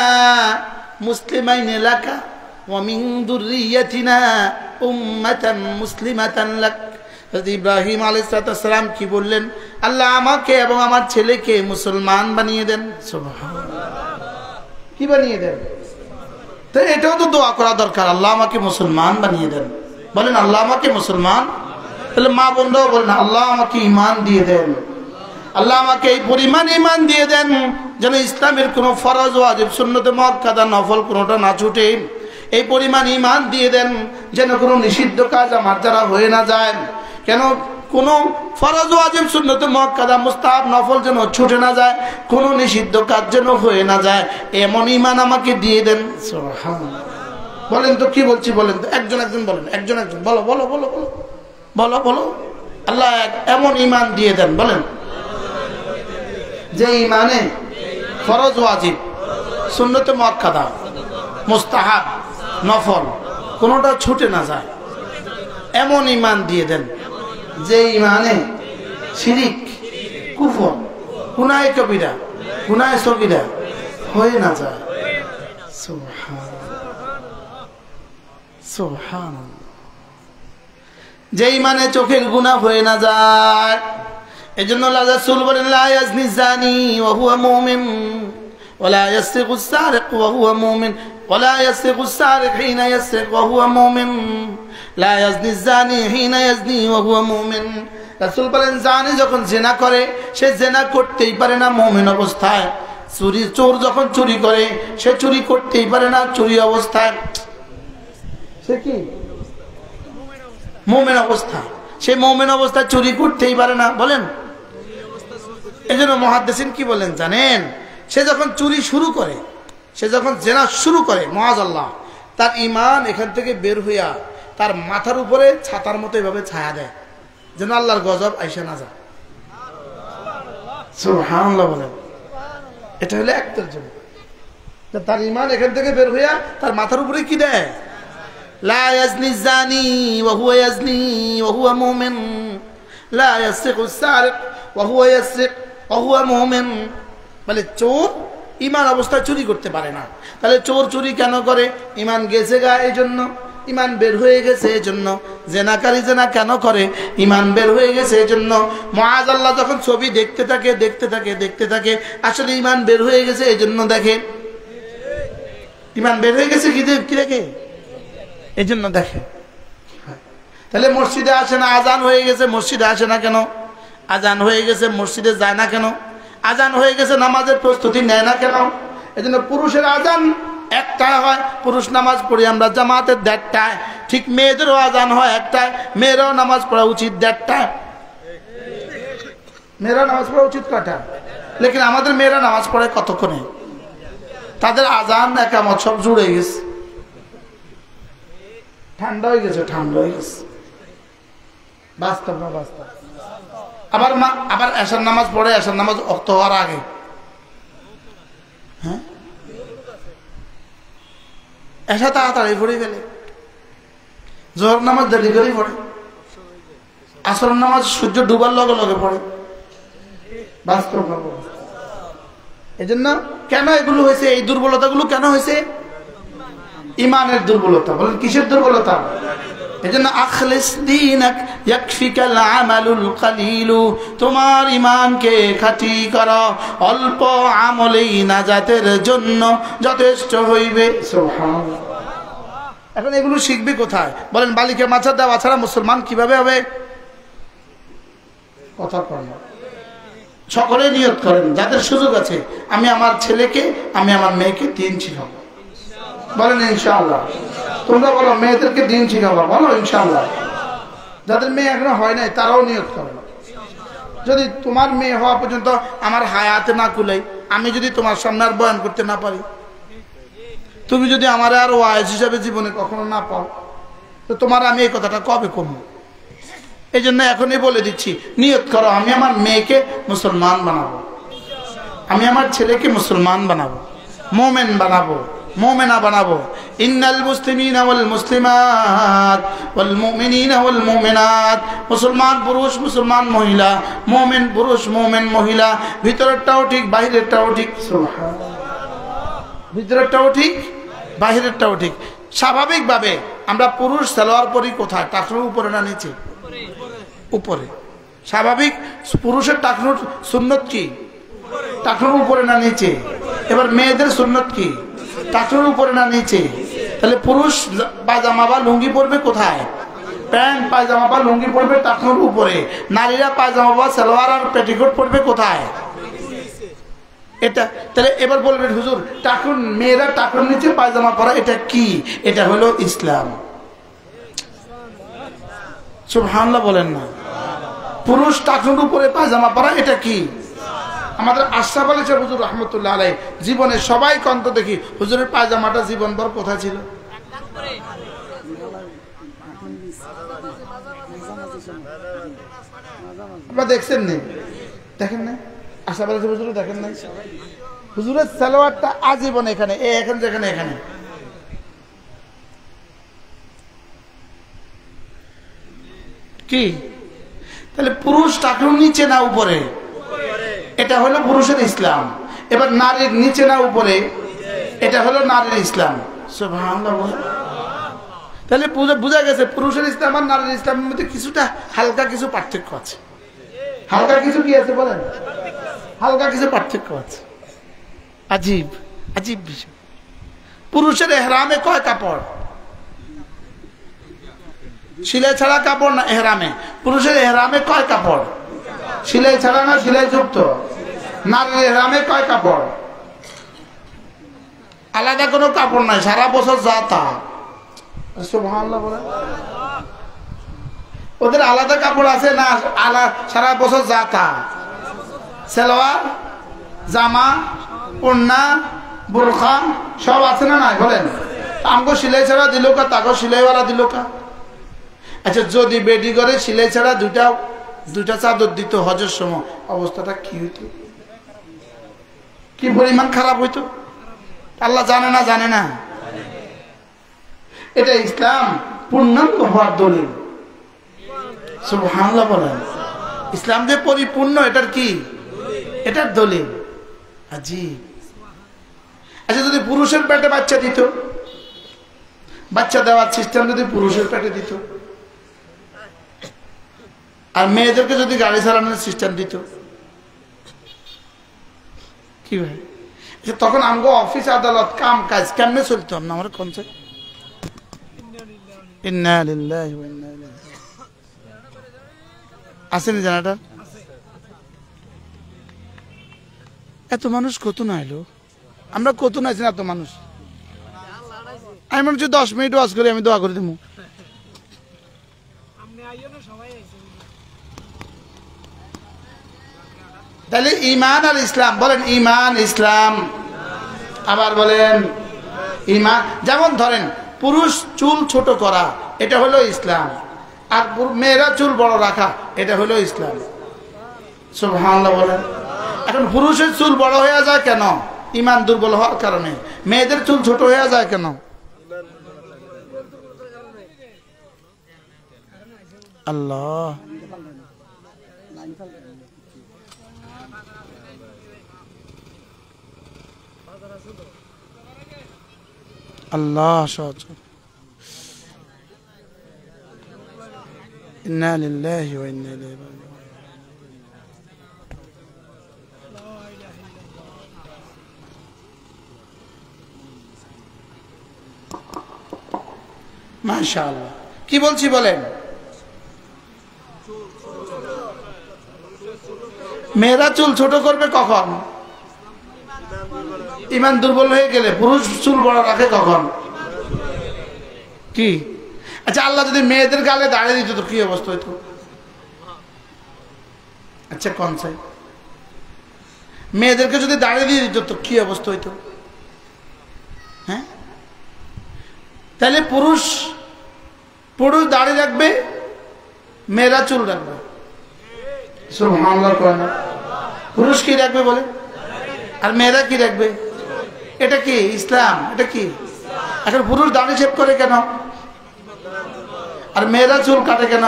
মুসলিমাইন লাকা ওয়া মিন যুররিয়্যাতিনা উম্মাতান মুসলিমাতান লাক। হযরত ইব্রাহিম আলাইহিস সালাম কি বললেন? আল্লাহ আমাকে এবং আমার ছেলেকে মুসলমান বানিয়ে দেন। সুবহানাল্লাহ, কি বানিয়ে দেন? তো এটাও তো দোয়া করা দরকার, আল্লাহ আমাকে মুসলমান বানিয়ে দেন। বলেন আল্লাহ আমাকে মুসলমান। তাহলে মা বোনরাও বলেন আল্লাহ আমাকে ঈমান দিয়ে দেন, আল্লাহ আমাকে এই পরিমাণ ঈমান দিয়ে দেন যেন ইসলামের কোনো ফরজ ওয়াজিব সুন্নতে মুআক্কাদা নফল কোনোটা না ছুটে। এই পরিমাণ ঈমান দিয়ে দেন যেন কোনো নিষিদ্ধ কাজ আমার দ্বারা হয়ে না যায়, কেন কোনো ফরজ ওয়াজিব সুন্নতে মুআক্কাদা মুস্তাহাব নফল যেন ছুটে না যায়, কোনো নিষিদ্ধ কাজ যেন হয়ে না যায়, এমন ঈমান আমাকে দিয়ে দেন। সুবহানাল্লাহ, বলেন তো কি বলছি? বলেন তো, একজন একজন বলেন, একজন একজন বলো বলো বলো বলো বলো বলো। আল্লাহ এমন ঈমান দিয়ে দেন, বলেন, যে ঈমানে ফরজ ওয়াজিব সুন্নতে মুআক্কাদা মুস্তাহাব নফল কোনোটা ছুটে না যায়, এমন ঈমান দিয়ে দেন যে ঈমানে শিরিক কুফর গুনাহে কবিরা গুনাহে সগীরা হয়ে না যায়। সুবহানাল্লাহ সুবহানাল্লাহ, যে ঈমানে চোখের গুনাহ হয়ে না যায়। এজন্য আল্লাহ রাসূল বলেন লা ইয়াজনি জানি ওয়া হুয়া মুমিন ওয়া লা ইয়াসরিকু সারিক ওয়া হুয়া মুমিন ওয়া লা ইয়াসরিকু সারিক হিনা ইয়াসরিক ওয়া হুয়া মুমিন লা ইয়াজনি জানি হিনা ইয়াজনি ওয়া হুয়া মুমিন। রাসূল বলেন জানি যখন জিনা করে সে জিনা করতেই পারে না মুমিন অবস্থায়, চোর যখন চুরি করে সে চুরি করতেই পারে না চুরি অবস্থায়, সে কি মুমিন অবস্থা, সে মুমিন অবস্থায় চুরি করতেই পারে না। বলেন, এজন্য মুহাদ্দিসিন কি বলেন জানেন? সে যখন চুরি শুরু করে, সে যখন জেনা শুরু করে, মাআযাল্লাহ, তার ঈমান এখান থেকে বের হইয়া তার মাথার উপরে ছাতার মতো এভাবে ছায়া দেয় যেন আল্লাহর গজব আইসা না যায়। সুবহানাল্লাহ বলেন, এটা হলো একটার জন্য তার ঈমান এখান থেকে বের হইয়া তার মাথার উপরে কি দেয়? লা ইয়াজনি জানি ওয়া হুয়া ইয়াজনি ওয়া হুয়া মুমিন লা ইয়াসরিকু সারিক ওয়া হুয়া ইয়াসরিক ওয়া হুয়া মুমিন। বলে চোর ঈমান অবস্থায় চুরি করতে পারে না, তাহলে চোর চুরি কেন করে? ঈমান গেছে গা, এই জন্য ঈমান বের হয়ে গেছে, এই জন্য জেনাকারী জেনা কেন করে? ঈমান বের হয়ে গেছে এই জন্য। মাআযাল্লাহ যখন ছবি দেখতে থাকে দেখতে থাকে দেখতে থাকে, আসলে ঈমান বের হয়ে গেছে এই জন্য দেখে। ঈমান বের হয়ে গেছে কি দেখে? এই জন্য দেখে। তাহলে মসজিদে আসে না, আজান হয়ে গেছে মসজিদে আসে না কেন? আজান হয়ে গেছে মসজিদে যায় না কেন? আজান হয়ে গেছে নামাজের প্রস্তুতি নেয় না কেন? এই জন্য পুরুষের আজান একটায় হয়, পুরুষ নামাজ পড়ি আমরা জামাতের 1:30টায়, ঠিক মেয়েদেরও আজান হয় একটায়, মেয়েরাও নামাজ পড়া উচিত 1:30টায়। মেয়েরা নামাজ পড়া উচিত কটা? লেকিন আমাদের মেয়েরা নামাজ পড়ে কতক্ষণে? তাদের আজান একামত সব জুড়ে গেছে, ঠান্ডা হয়ে গেছে, ঠান্ডা হয়ে গেছে। বাস্তব না বাস্তব? আবার এশার নামাজ পড়ে, এশার নামাজ ওয়াক্ত হওয়ার আগে। হ্যাঁ, এশা তাড়াতাড়ি পড়ে গেলে, জোহর নামাজ দেরি করে পড়ে, আসর নামাজ সূর্য ডুবার লগে লগে পড়ে। বাস্তব না? এই জন্য কেন এগুলো হয়েছে? এই দুর্বলতাগুলো কেন হয়েছে? ইমানের দুর্বলতা। বলেন কিসের দুর্বলতা? এজন্য আখলিস দীনাক ইয়াকফিকাল আমালুল কালিলু, তোমার ঈমানকে খাঁটি করো, অল্প আমলেই নাজাতের জন্য যথেষ্ট হইবে। সুবহানাল্লাহ। এখন এগুলো শিখবে কোথায়? বলেন বালিকা মাছা দেওয়া ছাড়া মুসলমান কিভাবে হবে? কথা করেন, সকলে নিয়ত করেন যাদের সুযোগ আছে, আমি আমার ছেলেকে, আমি আমার মেয়েকে দিন শিখাবো। বলেন ইনশাআল্লাহ। তোমরা বলো মেয়েদেরকে দিন শিখাবো, বলো ইনশাআল্লাহ। যাদের মেয়ে এখনো হয় নাই তারাও নিয়ত করো। যদি তোমার মেয়ে হওয়া পর্যন্ত আমার হায়াতে না কুলাই, আমি যদি তোমার সামনে আর বয়ান করতে না পারি, তুমি যদি আমার আর ওয়াইজ হিসাবে জীবনে কখনো না পাও, তো তোমার আমি এই কথাটা কবে কমবো? এই জন্য এখনই বলে দিচ্ছি, নিয়ত করো আমি আমার মেয়েকে মুসলমান বানাবো, আমি আমার ছেলেকে মুসলমান বানাবো, মোমেন বানাবো, মোমেনা বানাবো। ইন্নাল মুসলিমিনা ওয়াল মুসলিমাত ওয়াল মুমিনিনা ওয়াল মুমিনাত, মুসলমান পুরুষ মুসলমান মহিলা, মোমেন পুরুষ মোমেন মহিলা, ভিতরেরটাও ঠিক বাহিরেরটাও ঠিক। সুবহানাল্লাহ। ভিতরেরটাও ঠিক বাহিরেরটাও ঠিক। স্বাভাবিকভাবে আমরা পুরুষ সালোয়ার পরি কোথায়? টাকনুর উপরে না নিচে? উপরে। স্বাভাবিক পুরুষের টাকনুর সুন্নত কি? টাকনুর উপরে না নিচে? এবার মেয়েদের সুন্নত কি? টাকনুর উপরে না নিচে? তাহলে পুরুষ পায়জামা বা লুঙ্গি পরবে কোথায়? প্যান্ট পায়জামা বা লুঙ্গি পরবে টাকনুর উপরে। নারীরা পায়জামা বা সালোয়ার আর পেটিকোট পরবে কোথায়? এটা। তাহলে এবার বলবেন হুজুর টাকুন, মেয়েরা টাকুন নিচে পায়জামা পরা এটা কি? এটা হলো ইসলাম। সুবহানাল্লাহ বলেন না। পুরুষ টাকুন উপরে পায়জামা পরা এটা কি? আমাদের আশরাফ আলী সাহেব হুজুর রহমতুল্লাহ আলাইহি জীবনে সবাই কন্ত দেখি হুজুরের পায়জামাটা জীবনভর কোথায় ছিল? আপনারা দেখছেন না? দেখেন না? আশরাফ আলী সাহেব হুজুর দেখেন না? হুজুরের সালোয়ারটা আজীবন এখানে, এখন যেখানে এখানে। কি? তাহলে পুরুষ টাকুর নিচে না উপরে? এটা হলো পুরুষের ইসলাম। এবার নারীর নিচে না উপরে? এটা হলো নারীর ইসলাম। সুবহানাল্লাহ। তাহলে বোঝা গেছে পুরুষের ইসলাম আর নারীর ইসলামের মধ্যে কিছুটা হালকা কিছু পার্থক্য আছে। হালকা কিছু কি আছে বলেন? হালকা কিছু পার্থক্য আছে। আজীব আজীব বিষয়। পুরুষের এহরামে কয় কাপড়? সিলাই ছাড়া কাপড় না এহরামে? পুরুষের এহরামে কয় কাপড়? সিলাই ছাড়া না সিলাই যুক্ত? নারীর এহরামে কয় কাপড়? আলাদা কোনো কাপড় নাই, সারা বছর যা তা। সুবহানাল্লাহ বলে। ওদের আলাদা কাপড় আছে না? সারা বছর যা তা। সালোয়ার, জামা, ওড়না, বোরখা সব আছে না নাই বলেন? আমগো সিলাই ছাড়া দিল কা, তাকে সিলাইওয়ালা দিল কা। আচ্ছা যদি বেডি করে সিলাই ছাড়া দুইটা চাদর দিত হজের সময়, অবস্থাটা কি হইতো? কি পরিমাণ খারাপ হইতো? আল্লাহ জানে না? জানে না? এটা ইসলাম পূর্ণাঙ্গ হওয়ার দলিল। সুবহানাল্লাহ বলেন। ইসলাম যে পরিপূর্ণ এটার কি? এটার দলিল। আজীব। আচ্ছা যদি পুরুষের পেটে বাচ্চা দিত, বাচ্চা দেওয়ার সিস্টেম যদি পুরুষের পেটে দিত, আর মেয়েদেরকে যদি গাড়ি চালানোর সিস্টেম দিত, কি ভাই? তখন আমগো অফিস আদালত কাম কাজ কেমনে চলতো? আমার কোন আসেনি জানাটা? এত মানুষ কত না এলো? আমরা কত না আছি না এত মানুষ? আমি মনে হচ্ছে 10 মিনিট ওয়াজ করে আমি দোয়া করে দেবো। তাহলে ঈমান আর ইসলাম, বলেন ঈমান ইসলাম। আবার বলেন ঈমান। যেমন ধরেন পুরুষ চুল ছোট করা এটা হলো ইসলাম, আর মেয়েরা চুল বড় রাখা এটা হলো ইসলাম। সুবহানাল্লাহ বলেন। এখন পুরুষের চুল বড় হয়ে যায় কেন? ঈমান দুর্বল হওয়ার কারণে। মেয়েদের চুল ছোট হয়ে যায় কেন? আল্লাহ। আল্লাহ সহজ। ইন্না লিল্লাহি ওয়া ইন্না ইলাইহি রাজিউন। মাশাআল্লাহ। কি বলছি বলেন? মেয়েরা চুল ছোট করবে কখন? ইমান দুর্বল হয়ে গেলে। পুরুষ চুল বড় রাখে কখন? কি? আচ্ছা, আল্লাহ যদি মেয়েদের গালে দাঁড়িয়ে দিত তো কি অবস্থা হইতো? আচ্ছা কোন চাই? মেয়েদেরকে যদি দাঁড়িয়ে দিয়ে দিত তো কি অবস্থা হইতো? হ্যাঁ, তাহলে পুরুষ দাঁড়িয়ে রাখবে, মেয়েরা চুল রাখবে। সুবহানাল্লাহ। পুরুষ কি রাখবে বলে, আর মেয়েরা কি রাখবে? এটা কি ইসলাম? এটা কি? এখন পুরুষ দাড়ি শেভ করে কেন, আর মেয়েরা চুল কাটে কেন?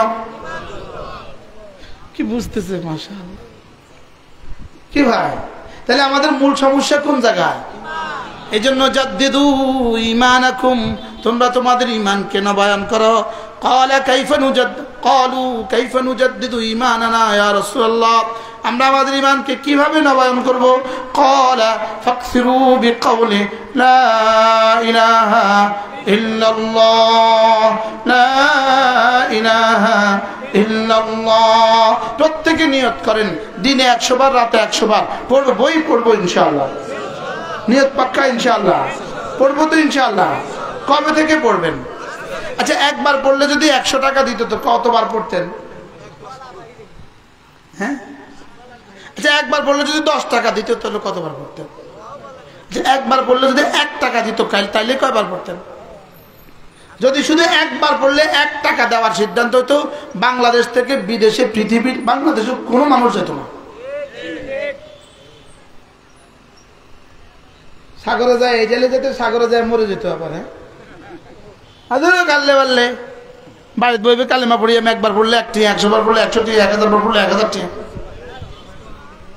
কি বুঝতেছে? মাশাআল্লাহ। কি ভাই, তাহলে আমাদের মূল সমস্যা কোন জায়গায়? এই জন্য জাদ্দিদু ঈমানাকুম, তোমরা তোমাদের ঈমানকে নবায়ন করো। ক্বালা কাইফা নুজাদ্দিদু ঈমানানা ইয়া রাসূলুল্লাহ, আমরা আমাদের ঈমানকে কিভাবে নবায়ন করব? ক্বালা ফাকসিরু বিকাউলি লা ইলাহা ইল্লাল্লাহ, লা ইলাহা ইল্লাল্লাহ। প্রত্যেকে নিয়ত করেন, দিনে 100 বার, রাতে 100 বার পড়বো ইনশাআল্লাহ। নিয়ত পাক্কা ইনশাআল্লাহ। পড়বো তো ইনশাআল্লাহ। কবে থেকে পড়বেন? আচ্ছা, একবার পড়লে যদি 100 টাকা দিত তো কতবার পড়তেন? হ্যাঁ, আচ্ছা, একবার পড়লে যদি 10 টাকা দিত তাহলে কতবার পড়তেন? একবার পড়লে যদি 1 টাকা দিত তাইলে কয়বার পড়তেন? যদি শুধু একবার পড়লে 1 টাকা দেওয়ার সিদ্ধান্ত হতো, বাংলাদেশ থেকে বিদেশে, পৃথিবীর বাংলাদেশে কোনো মানুষ যেত না। সাগরে যায়, এই জেলে যেতে, সাগরে যায় মরে যেত আবার। হ্যাঁ, আদৌ কাললে পারলে বাড়িতে বইবে কালেমা পড়ি আমি একবার পড়লে 1 টিয়া, 100 বার পড়লে 100 টিয়া, 1000 বার পড়লে 1000 টিয়া।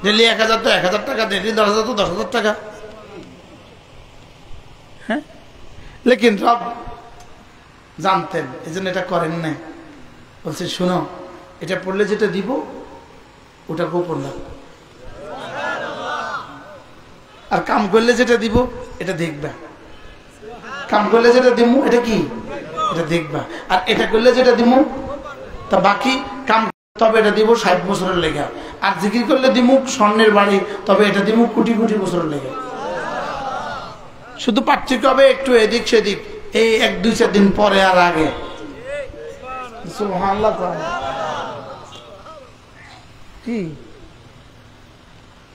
ডেলি 1000 তো 1000 টাকা, ডেলি 10,000 তো 10,000 টাকা। হ্যাঁ, লেকিন রব জানতেন, এই জন্য এটা করেন না। বলছে শোনো, এটা পড়লে যেটা দিব ওটা গোপন রাখবো, আর কাম করলে যেটা দিব এটা দেখবা। কাম করলে যেটা দিব এটা কি? এটা দেখবা। আর এটা করলে যেটা দিব তা বাকি কাম, তবে এটা দিব 60 বছরের লেগে। আর জিকির করলে দিব স্বর্ণের বাড়ি, তবে এটা দিব কোটি কোটি বছরের লেগে। শুধু পার্থক্য হবে একটু এদিক সেদিক, এই 1-2-4 দিন পরে আর আগে। সুবহানাল্লাহ। কি?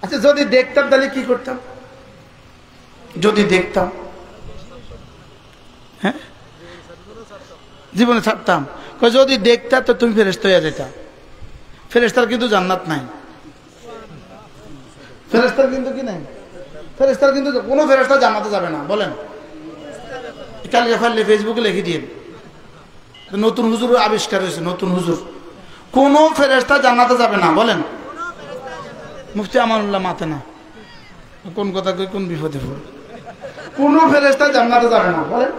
আচ্ছা, যদি দেখতাম তাহলে কি করতাম? যদি দেখতাম, হ্যাঁ, জীবনে ছাড়তাম। যদি দেখতাম তো তুমি ফেরেশতা হয়ে যেতা। ফেরেশতার কিন্তু জান্নাত নাই। ফেরেশতার কিন্তু কি নাই? ফেরেশতার কিন্তু কোনো ফেরেশতা জান্নাতে যাবে না। বলেন, কালকে ফাইলে ফেসবুকে লিখে দিন, নতুন হুজুর আবিষ্কার হয়েছে, নতুন হুজুর। কোন ফেরেশতা জান্নাতে যাবে না। বলেন, মুফতি আমানুল্লাহ মাথে না, কোন কথা কই কোন বিপদে পড়ে। কোন ফেরেশতা জান্নাতে যাবে না। বলেন,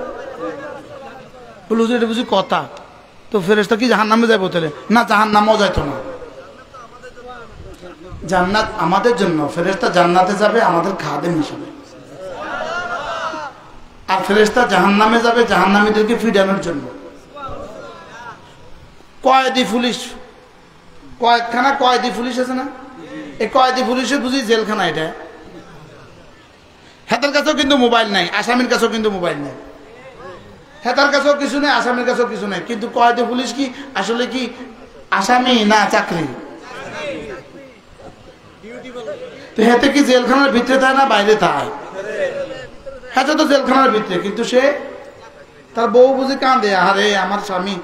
হুজুর এটা বুঝি কথা? তো ফেরেশতা কি জাহান্নামে যাবে? তাহলে না, জাহান্নামেও যাইতো না। জান্নাত আমাদের জন্য, ফেরেশতা জান্নাতে যাবে আমাদের খাদেম হিসেবে, আর ফেরেশতা জাহান্নামে যাবে জাহান্নামীদেরকে ফিরানোর জন্য। কয়েদি পুলিশ, কয়েদখানা কয়েদি পুলিশ আছে না? এই কয়েদি পুলিশে বুঝি জেলখানা। এটা হেতার কাছেও কিন্তু মোবাইল নাই, আসামির কাছেও কিন্তু মোবাইল নাই। হেতার কাছেও কিছু নেই, আসামির কাছেও কিছু নেই। কিন্তু কয়েদি পুলিশ কি আসলে কি আসামি না চাকরি? তো হেতে কি জেলখানার ভিতরে থাকে না বাইরে থাকে? হেতে তো জেলখানার ভিতরে, কিন্তু সে তার বউ বুঝি কাঁদে, আরে আমার স্বামী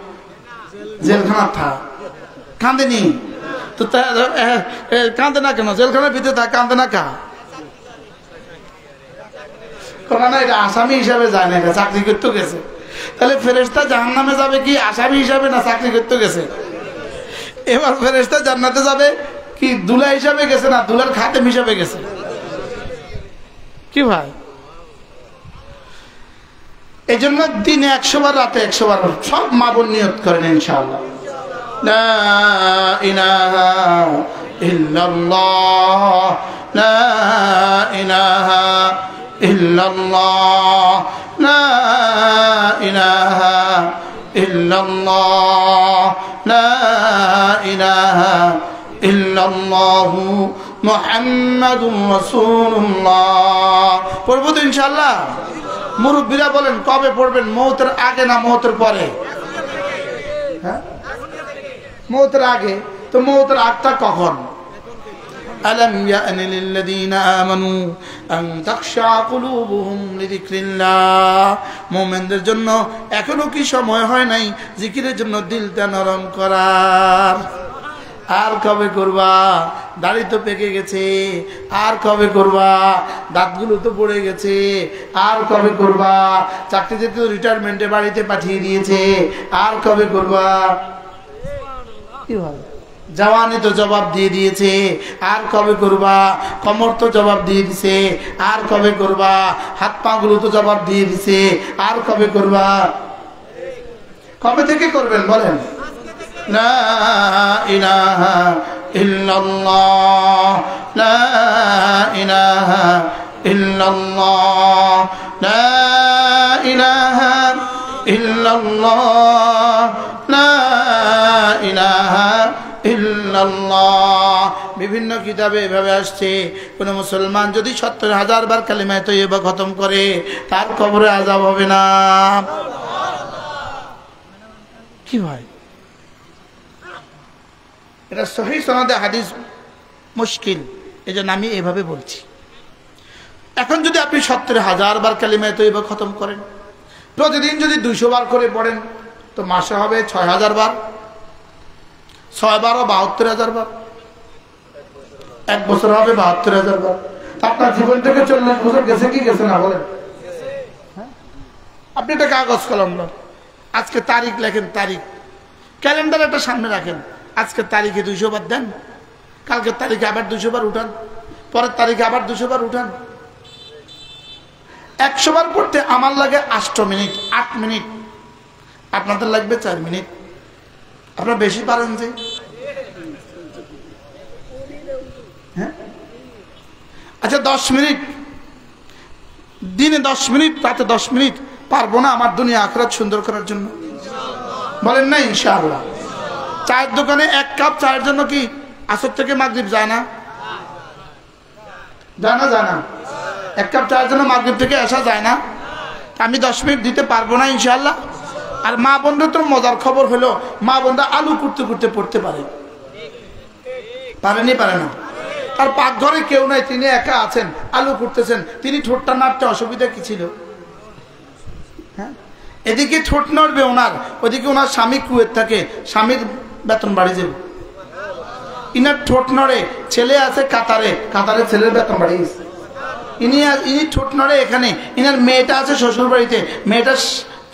জেলখানার থা। কাঁদেনি তো কাঁদে না কেন? জেলখানার ভিতরে থাকে, কাঁদে না কা? না, এটা আসামি হিসাবে যায় না, এটা চাকরি করতে গেছে। তাহলে ফেরেশতা জাহান্নামে যাবে কি আসামি হিসাবে না চাকরি করতে গেছে? এবার ফেরেশতা জান্নাতে যাবে কি দুলা হিসাবে গেছে না দুলার খাতেম হিসাবে গেছে? কি ভাই, এই জন্য দিনে 100 বার, রাতে 100 বার সব মা বোন নিয়ত করেন ইনশাআল্লাহ, লা ইলাহা ইল্লাল্লাহ, লা ইলাহা ইল্লাল্লাহ, লা ইলাহা ইল্লাল্লাহ, লা ইলাহা ইল্লাল্লাহু মুহাম্মাদুর রাসূলুল্লাহ। পড়ব তো ইনশাআল্লাহ। মুরব্বীরা বলেন কবে পড়বেন? মওতের আগে না মওতের পরে? হ্যাঁ, মওতের আগে। তো মওতের আগটা কখন? আলাম ইয়ানি লিল্লাযীনা আমানু আন তাখশা কুলুবুহুম লিযিকরিল্লাহ। মুমিনদের জন্য এখনো কি সময় হয় নাই জিকিরের জন্য দিলটা নরম করার? আর কবে করবা? দাড়ি তো পেকে গেছে, আর কবে করবা? দাঁতগুলো তো পড়ে গেছে, আর কবে করবা? চাকরিতে তো রিটায়ারমেন্টে বাড়িতে পাঠিয়ে দিয়েছে, আর কবে করবা? কি ভাই, জওয়ানি তো জবাব দিয়ে দিয়েছে, আর কবে করবা? কমর তো জবাব দিয়ে দিছে, আর কবে করবা? হাত পা গুলো তো জবাব দিয়ে দিছে, আর কবে করবা? কবে থেকে করবেন বলেন? লা ইলাহা ইল্লাল্লাহ, লা ইলাহা ইল্লাল্লাহ, লা ইলাহা ইল্লাল্লাহ, লা ইলাহা ইল্লাল্লাহ। বিভিন্ন কিতাবে এভাবে আসছে, কোন মুসলমান যদি 70,000 বার কালিমা তৈয়বা খতম করে তার কবরে আযাব হবে না। কি ভাই, এটা সহিহ সনদে হাদিস মুশকিল, এজন্য আমি এভাবে বলছি। এখন যদি আপনি 70,000 বার কালিমা তৈয়বা খতম করেন, প্রতিদিন যদি 200 বার করে পড়েন, তো মাসে হবে 6,000 বার, 6 বার 72,000 বার, 1 বছর হবে 72,000 বার। আপনার জীবন থেকে 40 বছর গেছে কি গেছে না বলেন? আপনি একটা কাগজ কলম নেন, আজকে তারিখ লেখেন, তারিখ ক্যালেন্ডার একটা সামনে রাখেন, আজকের তারিখে 200 বার দেন, কালকের তারিখে আবার 200 বার উঠান, পরের তারিখে আবার 200 বার উঠান। 100 বার পড়তে আমার লাগে 8 মিনিট, 8 মিনিট, আপনাদের লাগবে 4 মিনিট। আপনারা বেশি পারেন যে, হ্যাঁ? আচ্ছা 10 মিনিট, দিনে 10 মিনিট, রাতে 10 মিনিট পারবো না আমার দুনিয়া আখিরাত সুন্দর করার জন্য? বলেন না ইনশাআল্লাহ। চায়ের দোকানে 1 কাপ চায়ের জন্য কি আসর থেকে মাগরিব যায় না? যায় না? যায় না? 1 কাপ চায়ের জন্য মাগরিব থেকে আসা যায় না? আমি 10 মিনিট দিতে পারবো না ইনশাআল্লাহ। আর মা বোনরা তো মজার খবর হলো, মা বোনরা আলু কুটতে কুটতে পড়তে পারে, পারেনি? পারে না। আর পাকঘরে কেউ নাই, তিনি একা আছেন, আলু কুটতেছেন, তিনি ঠোঁটটা নাড়তে অসুবিধা কি ছিল? হ্যাঁ, এদিকে ঠোঁট নড়বে ওনার, ওদিকে ওনার স্বামী কুয়েত থাকে, স্বামীর বেতন বাড়ি যাবে। ইনার ঠোঁট নড়ে, ছেলে আছে কাতারে, কাতারে ছেলের বেতন বাড়ি গেছে। ইনি ঠোঁট নড়ে এখানে, ইনার মেয়েটা আছে শ্বশুর বাড়িতে, মেয়েটার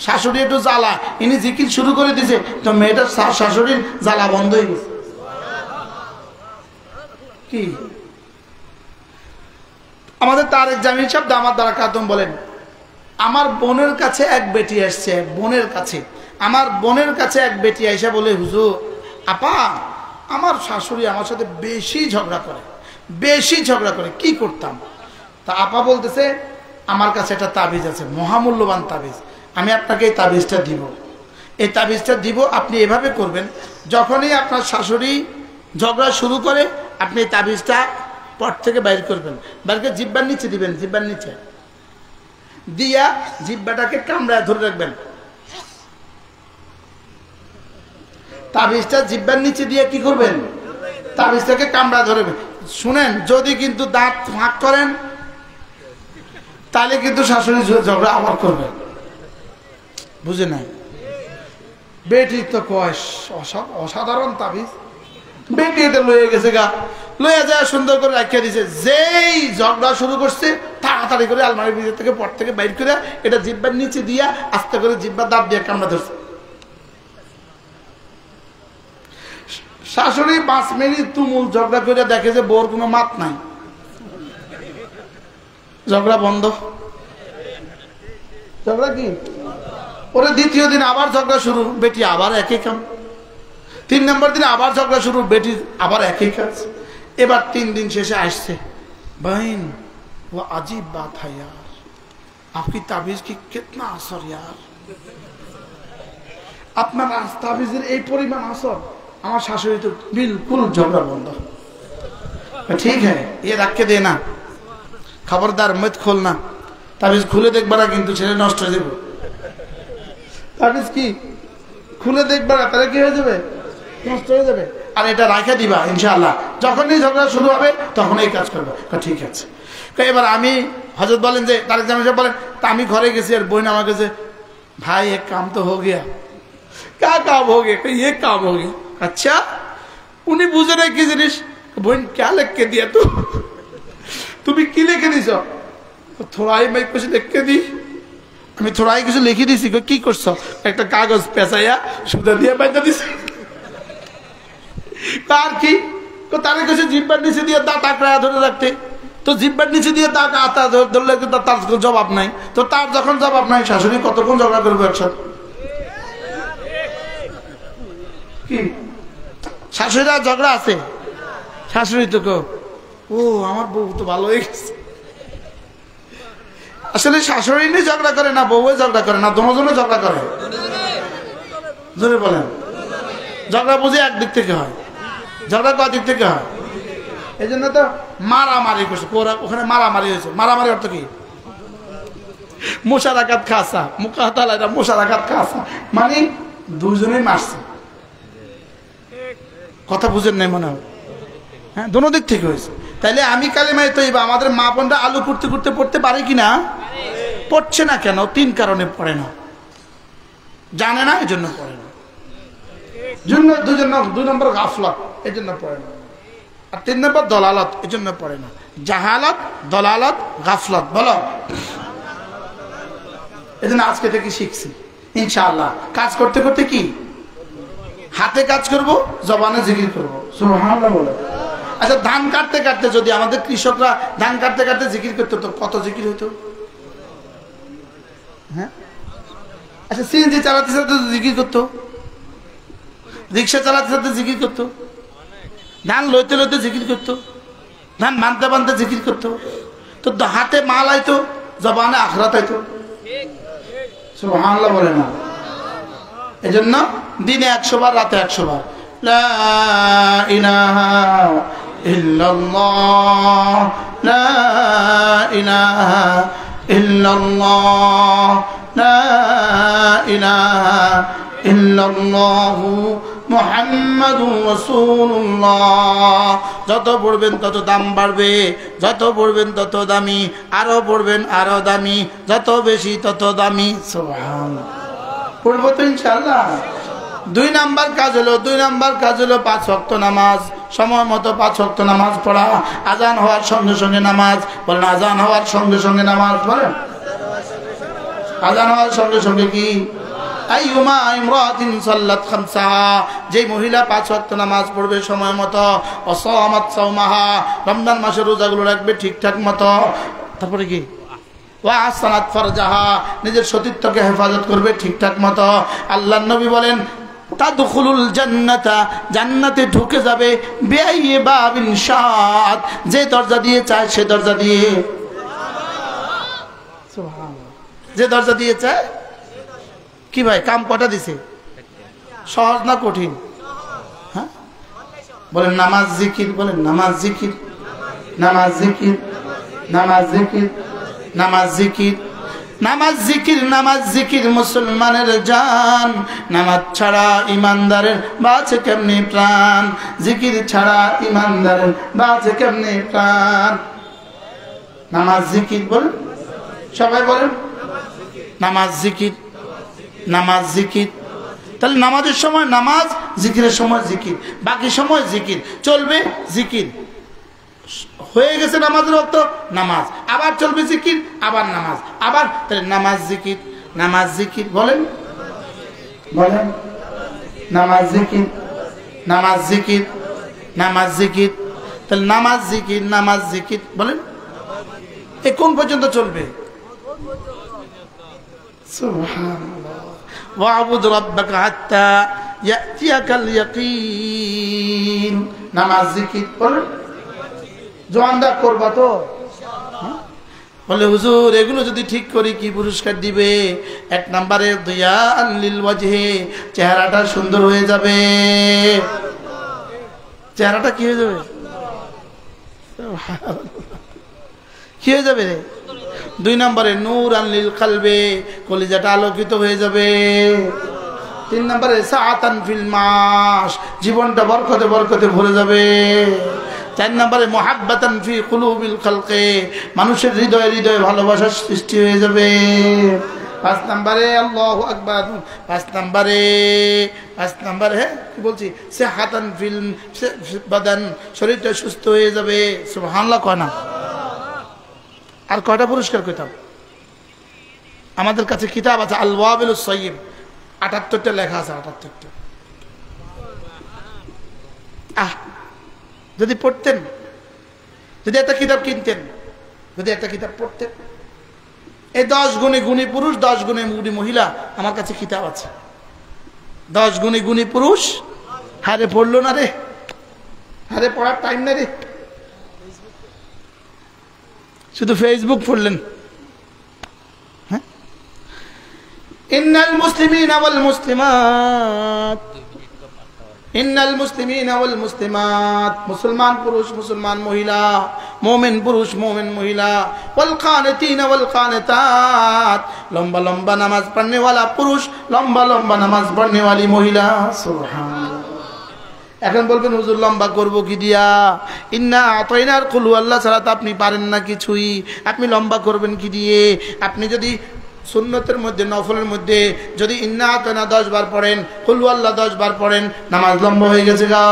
শাশুড়ি একটু জ্বালা, ইনি জিকির শুরু করে দিছে, তো মেয়েটার শাশুড়ির জ্বালা বন্ধ হয়ে গেছে। কি আমাদের তারেক জামিল সাহেব দামাত বারাকাতুহু বলেন, আমার বোনের কাছে এক বেটি আসছে, এক বোনের কাছে, আমার বোনের কাছে এক বেটি আইসা বলে, হুজুর আপা আমার শাশুড়ি আমার সাথে বেশি ঝগড়া করে, বেশি ঝগড়া করে, কি করতাম? তা আপা বলতেছে আমার কাছে একটা তাবিজ আছে, মহামূল্যবান তাবিজ, আমি আপনাকে এই তাবিজটা দিব, এই তাবিজটা দিব, আপনি এভাবে করবেন, যখনই আপনার শাশুড়ি ঝগড়া শুরু করে আপনি এই তাবিজটা পট থেকে বাইর করবেন, বাইর করে জিহ্বার নিচে দিবেন, জিহ্বার নিচে দিয়া জিহ্বাটাকে কামড়ায় ধরে রাখবেন, তাবিজটা জিহ্বার নিচে দিয়ে কি করবেন? তাবিজটাকে কামড়া ধরবেন। শুনেন, যদি কিন্তু দাঁত ফাঁক করেন তাহলে কিন্তু শাশুড়ি ঝগড়া আবার করবেন, বুঝে নাই? বেটি তো কয়েস অসাধারণ তাবিজ, বেটি এটা লয়ে গেছে গা, লয়ে যায় সুন্দর করে রাখিয়া দিছে, যেই ঝগড়া শুরু করছে তাড়াতাড়ি করে আলমারির ভিতর থেকে পট থেকে বাইর করে এটা জিহ্বার নিচে দিয়া আস্তে করে জিহ্বার দাঁত দিয়ে কামড়া ধরছে। শাশুড়ি 5 মিনিট তুমুল ঝগড়া করে দেখে যে বউর কোনো মাত নাই, ঝগড়া বন্ধ। ঝগড়া কি ওরে দ্বিতীয় দিন আবার ঝগড়া শুরু, বেটি আবার একই কাম। 3 নম্বর দিনে আবার ঝগড়া শুরু, বেটি আবার একই কাজ। এবার 3 दिन শেষে আসছে, बहन वो अजीब बात है यार, आपकी ताबीज की कितना असर यार, আপনার তাবিজের এই পরিমাণ আসর। আমার শাশুড়ি তো বিলকুল ঝগড়া বন্ধ। ঠিক হ্যাঁ, ये रख के देना, খবরদার মত খোলনা, তাবিজ খুলে দেখবা না কিন্তু ছেলে নষ্ট হয়ে যাবে। তাবিজ কি খুলে দেখবা না, তাহলে কি হয়ে যাবে? নষ্ট হয়ে যাবে। আর এটা রাখে দিবা ইনশাআল্লাহ, যখনই ঝগড়া শুরু হবে তখন এই কাজ করবে। ঠিক আছে। এবার আমি হযরত বলেন যে তারেক জামান সাহেব বলেন, তা আমি ঘরে গেছি আর বোন আমার কাছে, ভাই এক কাম তো हो गया। क्या काम हो गया? ये काम हो गया। अच्छा, उन्हें बुझे नहीं की जिनिस, বোন क्या लिख के दिया तू, তুমি কি লিখে দিছো? থোড়াই मैं कुछ लिख के दी, আমি থোড়াই কিছু লিখে দিছি। কি করছো? একটা কাগজ পেঁচাইয়া সুতা দিয়ে বাইন্ধা দিছি। কার কি? তারে কিছু জিব্বার নিচে দিয়ে দাঁত আঁকড়া ধরে রাখতে, তো জিব্বার নিচে দিয়ে দাঁত আতা ধরলে তার জবাব নাই। তো তার যখন জবাব নাই, শাশুড়ি কতক্ষণ ঝগড়া করবে একসাথে? কি শাশুড়িরা ঝগড়া আছে? শাশুড়ি তো ও আমার বউ তো ভালো হয়ে গেছে। আসলে শাশুড়ি নিয়ে ঝগড়া করে না, বউয়ে ঝগড়া করে না, দুজনে ঝগড়া করে। জোরে বলেন। ঝগড়া বুঝে একদিক থেকে হয়, ঝগড়া কয় দিক থেকে হয়? এই জন্য তো মারামারি করছে, ওখানে মারামারি হয়েছে। মারামারি অর্থ কি? মুশারাকাত খাসা, মুকাতালা, এটা মুশারাকাত খাসা, মানে দুজনেই মারছে। কথা বুঝেন নাই মনে হয়? হ্যাঁ, দোনো দিক থেকে হয়েছে। তাইলে আমি কালিমায়ে তয়্যিবা আমাদের মা বোনরা আলু কুটতে কুটতে পড়তে পারে কিনা? পড়ছে না কেন? 3 কারণে পড়ে না, জানে না, এই জন্য পড়ে না। 2 নম্বর গাফলত, এই জন্য পড়ে না। আর 3 নম্বর দলালত, এই জন্য পড়ে না। জাহালত, দলালত, গাফলত। বলো, এই জন্য আজকে থেকে শিখছি ইনশাআল্লাহ। কাজ করতে করতে কি হাতে কাজ করব, জবানে জিকির করব। সুবহানাল্লাহ বলে। আচ্ছা, ধান কাটতে কাটতে যদি আমাদের কৃষকরা ধান কাটতে কাটতে জিকির করতো, তো কত জিকির হইতো? হ্যাঁ। আচ্ছা, সিএনজি চালাতে চালাতে জিকির করতো, রিক্সা চালাতে চালাতে জিকির করতো, ধান লইতে লইতে জিকির করতো, ধান বানতে বানতে জিকির করতো। তো হাতে মাল আইতো, জবানে আখরাত আইতো। সুবহানাল্লাহ বলে না? এই জন্য দিনে 100 বার, রাতে 100 বার লা ইলাহা ইল্লাল্লাহ, লা ইলাহা ইল্লাল্লাহ, লা ইলাহা ইল্লাল্লাহু মুহাম্মাদুর রাসূলুল্লাহ। যত পড়বেন তত দাম বাড়বে, যত পড়বেন তত দামি, আরো পড়বেন আরো দামি, যত বেশি তত দামি। সুবহানাল্লাহ। পড়বো তো ইনশাআল্লাহ। 2 নাম্বার কাজ হলো 5 ওয়াক্ত নামাজ, সময় মতো 5 ওয়াক্ত নামাজ পড়া। আজান হওয়ার সঙ্গে সঙ্গে নামাজ বলেন, আজান হওয়ার সঙ্গে সঙ্গে নামাজ বলেন। আজান হওয়ার সঙ্গে সঙ্গে কি? আইয়ুমা ইমরাতিন সাল্লাত খামসাহা, যে মহিলা 5 ওয়াক্ত নামাজ পড়বে সময় মতো, অসামাত সাওমাহা, রমজান মাসের রোজাগুলো রাখবে ঠিকঠাক মতো। তারপরে কি? ওয়া আহসানাত ফারজাহা, নিজের সতীত্বকে হেফাজত করবে ঠিকঠাক মতো। আল্লাহর নবী বলেন, তাদখুলুল জান্নাতা, জান্নাতে ঢুকে যাবে বিআইয়ি বাবিন শাআত, যে দরজা দিয়ে চায় সে দরজা দিয়ে। সুবহানাল্লাহ। যে দরজা দিয়ে চায়। কি ভাই, কাম কটা দিছে? সহজ না কঠিন? হ্যাঁ বলেন নামাজ জিকির, বলেন নামাজ জিকির, নামাজ জিকির, নামাজ জিকির, নামাজ জিকির, নামাজ জিকির, নামাজ জিকির মুসলমানের জান। নামাজ ছাড়া ইমানদারের বাঁচে কেমনে প্রাণ, জিকির ছাড়া ইমানদারের বাঁচে কেমনে প্রাণ। নামাজ জিকির বলেন, সবাই বলেন নামাজ জিকির, নামাজ জিকির। তাহলে নামাজের সময় নামাজ, জিকিরের সময় জিকির, বাকি সময় জিকির চলবে। জিকির হয়ে গেছে নামাজের ওয়াক্ত, নামাজ আবার চলবে, জিকির আবার নামাজ আবার। তাহলে নামাজ জিকির, নামাজ জিকির বলেন, বলেন নামাজ জিকির, নামাজ জিকির, নামাজ জিকির। তাহলে নামাজ জিকির, নামাজ জিকির বলেন। এ কোন পর্যন্ত চলবে? সুবহানাল্লাহ। ওয়াবুদ রাব্বাকা হাত্তা ইয়াতিয়াকাল ইয়াকিন। নামাজ জিকির পড়েন, জোয়ানরা করবা তো? বলে হুজুর এগুলো যদি ঠিক করি কি পুরস্কার দিবে? 1 নম্বরে দিয়াআন লিল ওয়াজহি, চেহারাটা সুন্দর হয়ে যাবে। চেহারাটা কি হয়ে যাবে? কি হয়ে যাবে রে? 2 নম্বরে নূরান লিল কলবে, কলিজাটা আলোকিত হয়ে যাবে। 3 নম্বরে সাআতান ফিল মাস, জীবনটা বরকতে বরকতে ভরে যাবে। 4 নম্বরে মুহাব্বাতান ফি কুলুবিল খালকি, মানুষের হৃদয়ে হৃদয়ে ভালোবাসার সৃষ্টি হয়ে যাবে। 5 নম্বরে আল্লাহু আকবার, 5 নম্বরে কি বলছি, সিহাতান ফিল বাদান, শরীরটা সুস্থ হয়ে যাবে। সুবহানাল্লাহ কয় না? আর কয়টা পুরস্কার কইতাম? আমাদের কাছে কিতাব আছে আল ওয়াবিলুস সাইয়্যিব, 78টা লেখা আছে, 78টা। যদি পড়তেন, যদি একটা কিতাব কিনতেন, যদি একটা কিতাব পড়তেন, এই 10 গুণে গুণী পুরুষ, 10 গুণে গুণী মহিলা, আমার কাছে কিতাব আছে। 10 গুণে গুণী পুরুষ, হারে পড়লো না রে, হারে পড়ার টাইম না রে, শুধু ফেসবুক পড়লেন। হ্যাঁ, ইন্নাল মুসলিমিনা ওয়াল মুসলিমাত, ইন্নাল মুসলিমিনা ওয়াল মুসলিমাত, মুসলমান পুরুষ মুসলমান মহিলা, মুমিন পুরুষ মুমিন মহিলা, ওয়াল কানিতিনা ওয়াল কানিতাত, লম্বা লম্বা নামাজ পড়নে वाला পুরুষ, লম্বা লম্বা নামাজ পড়নে वाली মহিলা। সুবহানাল্লাহ। এখন বলবেন হুজুর লম্বা করব কি দিয়া? ইন্না আতাইনার কুল আল্লাহ ছাড়া তো আপনি পারেন না কিছুই, আপনি লম্বা করবেন কি দিয়ে? আপনি যদি সুন্নতের মধ্যে, নফলের মধ্যে যদি ইন্না আতাইনা 10 বার পড়েন, কুল আল্লাহ 10 বার পড়েন, নামাজ লম্বা হয়ে গেছে গা।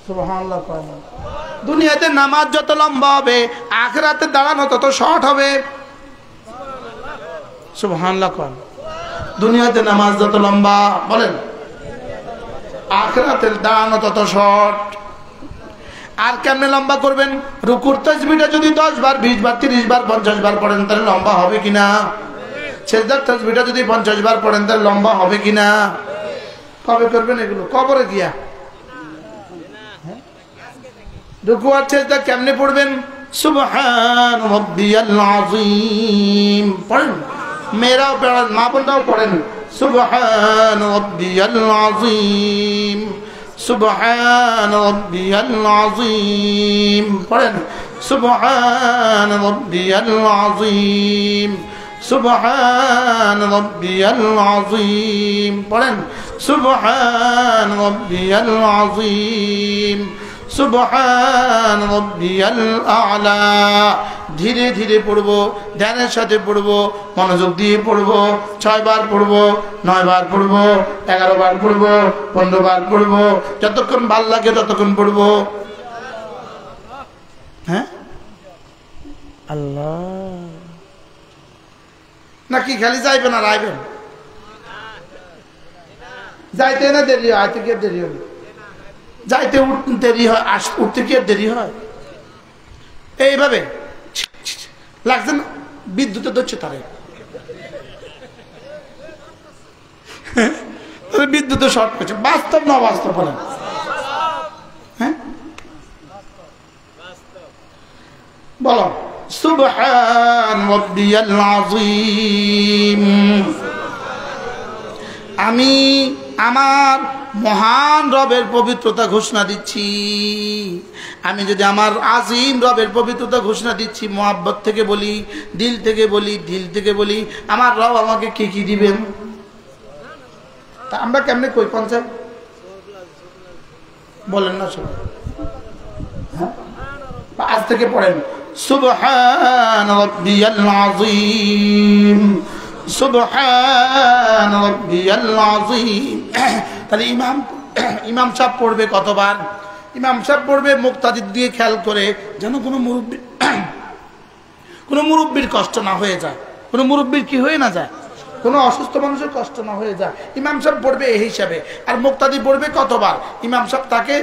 সুবহানাল্লাহ। দুনিয়াতে নামাজ যত লম্বা হবে, আখিরাতে দাঁড়ানো তত শর্ট হবে। সুবহানাল্লাহ। দুনিয়াতে নামাজ যত লম্বা, বলেন, আখিরাতে দাঁড়ানো তত শর্ট। আর কেমনে লম্বা করবেন? রুকুর তাসবিহটা যদি 10 বার 20 বার 30 বার 50 বার পড়েন তাহলে লম্বা হবে কিনা? সিজদার তাসবিহটা যদি 50 বার পড়েন তাহলে লম্বা হবে কিনা? কবে করবেন এগুলো? কবরে গিয়া। রুকু আর সিজদা কেমনে পড়বেন? সুবহান রাব্বিয়াল আযীম পড়েন, মেয়েরাও পড়েন, মা বোনরাও পড়েন। সুবহান রাব্বিয়াল আযীম, সুবহান রাব্বিয়াল আযীম পড়েন। সুবহান রাব্বিয়াল আযীম, সুবহান রাব্বিয়াল আযীম পড়েন। সুবহান রাব্বিয়াল আযীম, সুবহান রাব্বিয়াল আ'লা। ধীরে ধীরে পড়বো, ধ্যানের সাথে পড়বো, মনোযোগ দিয়ে পড়বো। 6 বার পড়বো, 9 বার পড়বো, 11 বার পড়বো, 15 বার পড়বো, যতক্ষণ ভাল লাগে ততক্ষণ পড়বো। হ্যাঁ, আল্লাহ নাকি খালি যাইবেন আর আইবেন? যাইতে না দেরি হয়, আইতে গিয়ে দেরি হবে। যাইতে দেরি হয়, উঠতে গিয়ে দেরি হয়। এইভাবে লাগছে না? বিদ্যুতে ধরছে তারে, বিদ্যুতে শর্ট করছে। বাস্তব না বাস্তব বলেন? হ্যাঁ বলো। সুবহান রাব্বিয়াল আযীম, আমি আমার মহান রবের পবিত্রতা ঘোষণা দিচ্ছি। আমি যদি আমার আজিম রবের পবিত্রতা ঘোষণা দিচ্ছি, মোহাব্বত থেকে বলি, দিল থেকে বলি, দিল থেকে বলি, আমার রব আমাকে কি কি দিবেন? তা আমরা কেমনে কই পঞ্চায়েত বলেন না সব? হ্যাঁ, আজ থেকে পড়েন সুবহান রাব্বিয়াল আযীম, সুবহান রাব্বিয়াল আযীম। তাহলে ইমাম সাহেব পড়বে কতবার? ইমাম সাহেব পড়বে মুক্তাদি দিয়ে খেয়াল করে, যেন কোনো মুরব্বির কষ্ট না হয়ে যায়, কোনো মুরব্বির কি হয়ে না যায়, কোনো অসুস্থ মানুষের কষ্ট না হয়ে যায়। ইমাম সাহেব পড়বে এই হিসাবে। আর মুক্তাদি পড়বে কতবার? ইমাম সাহেব তাকে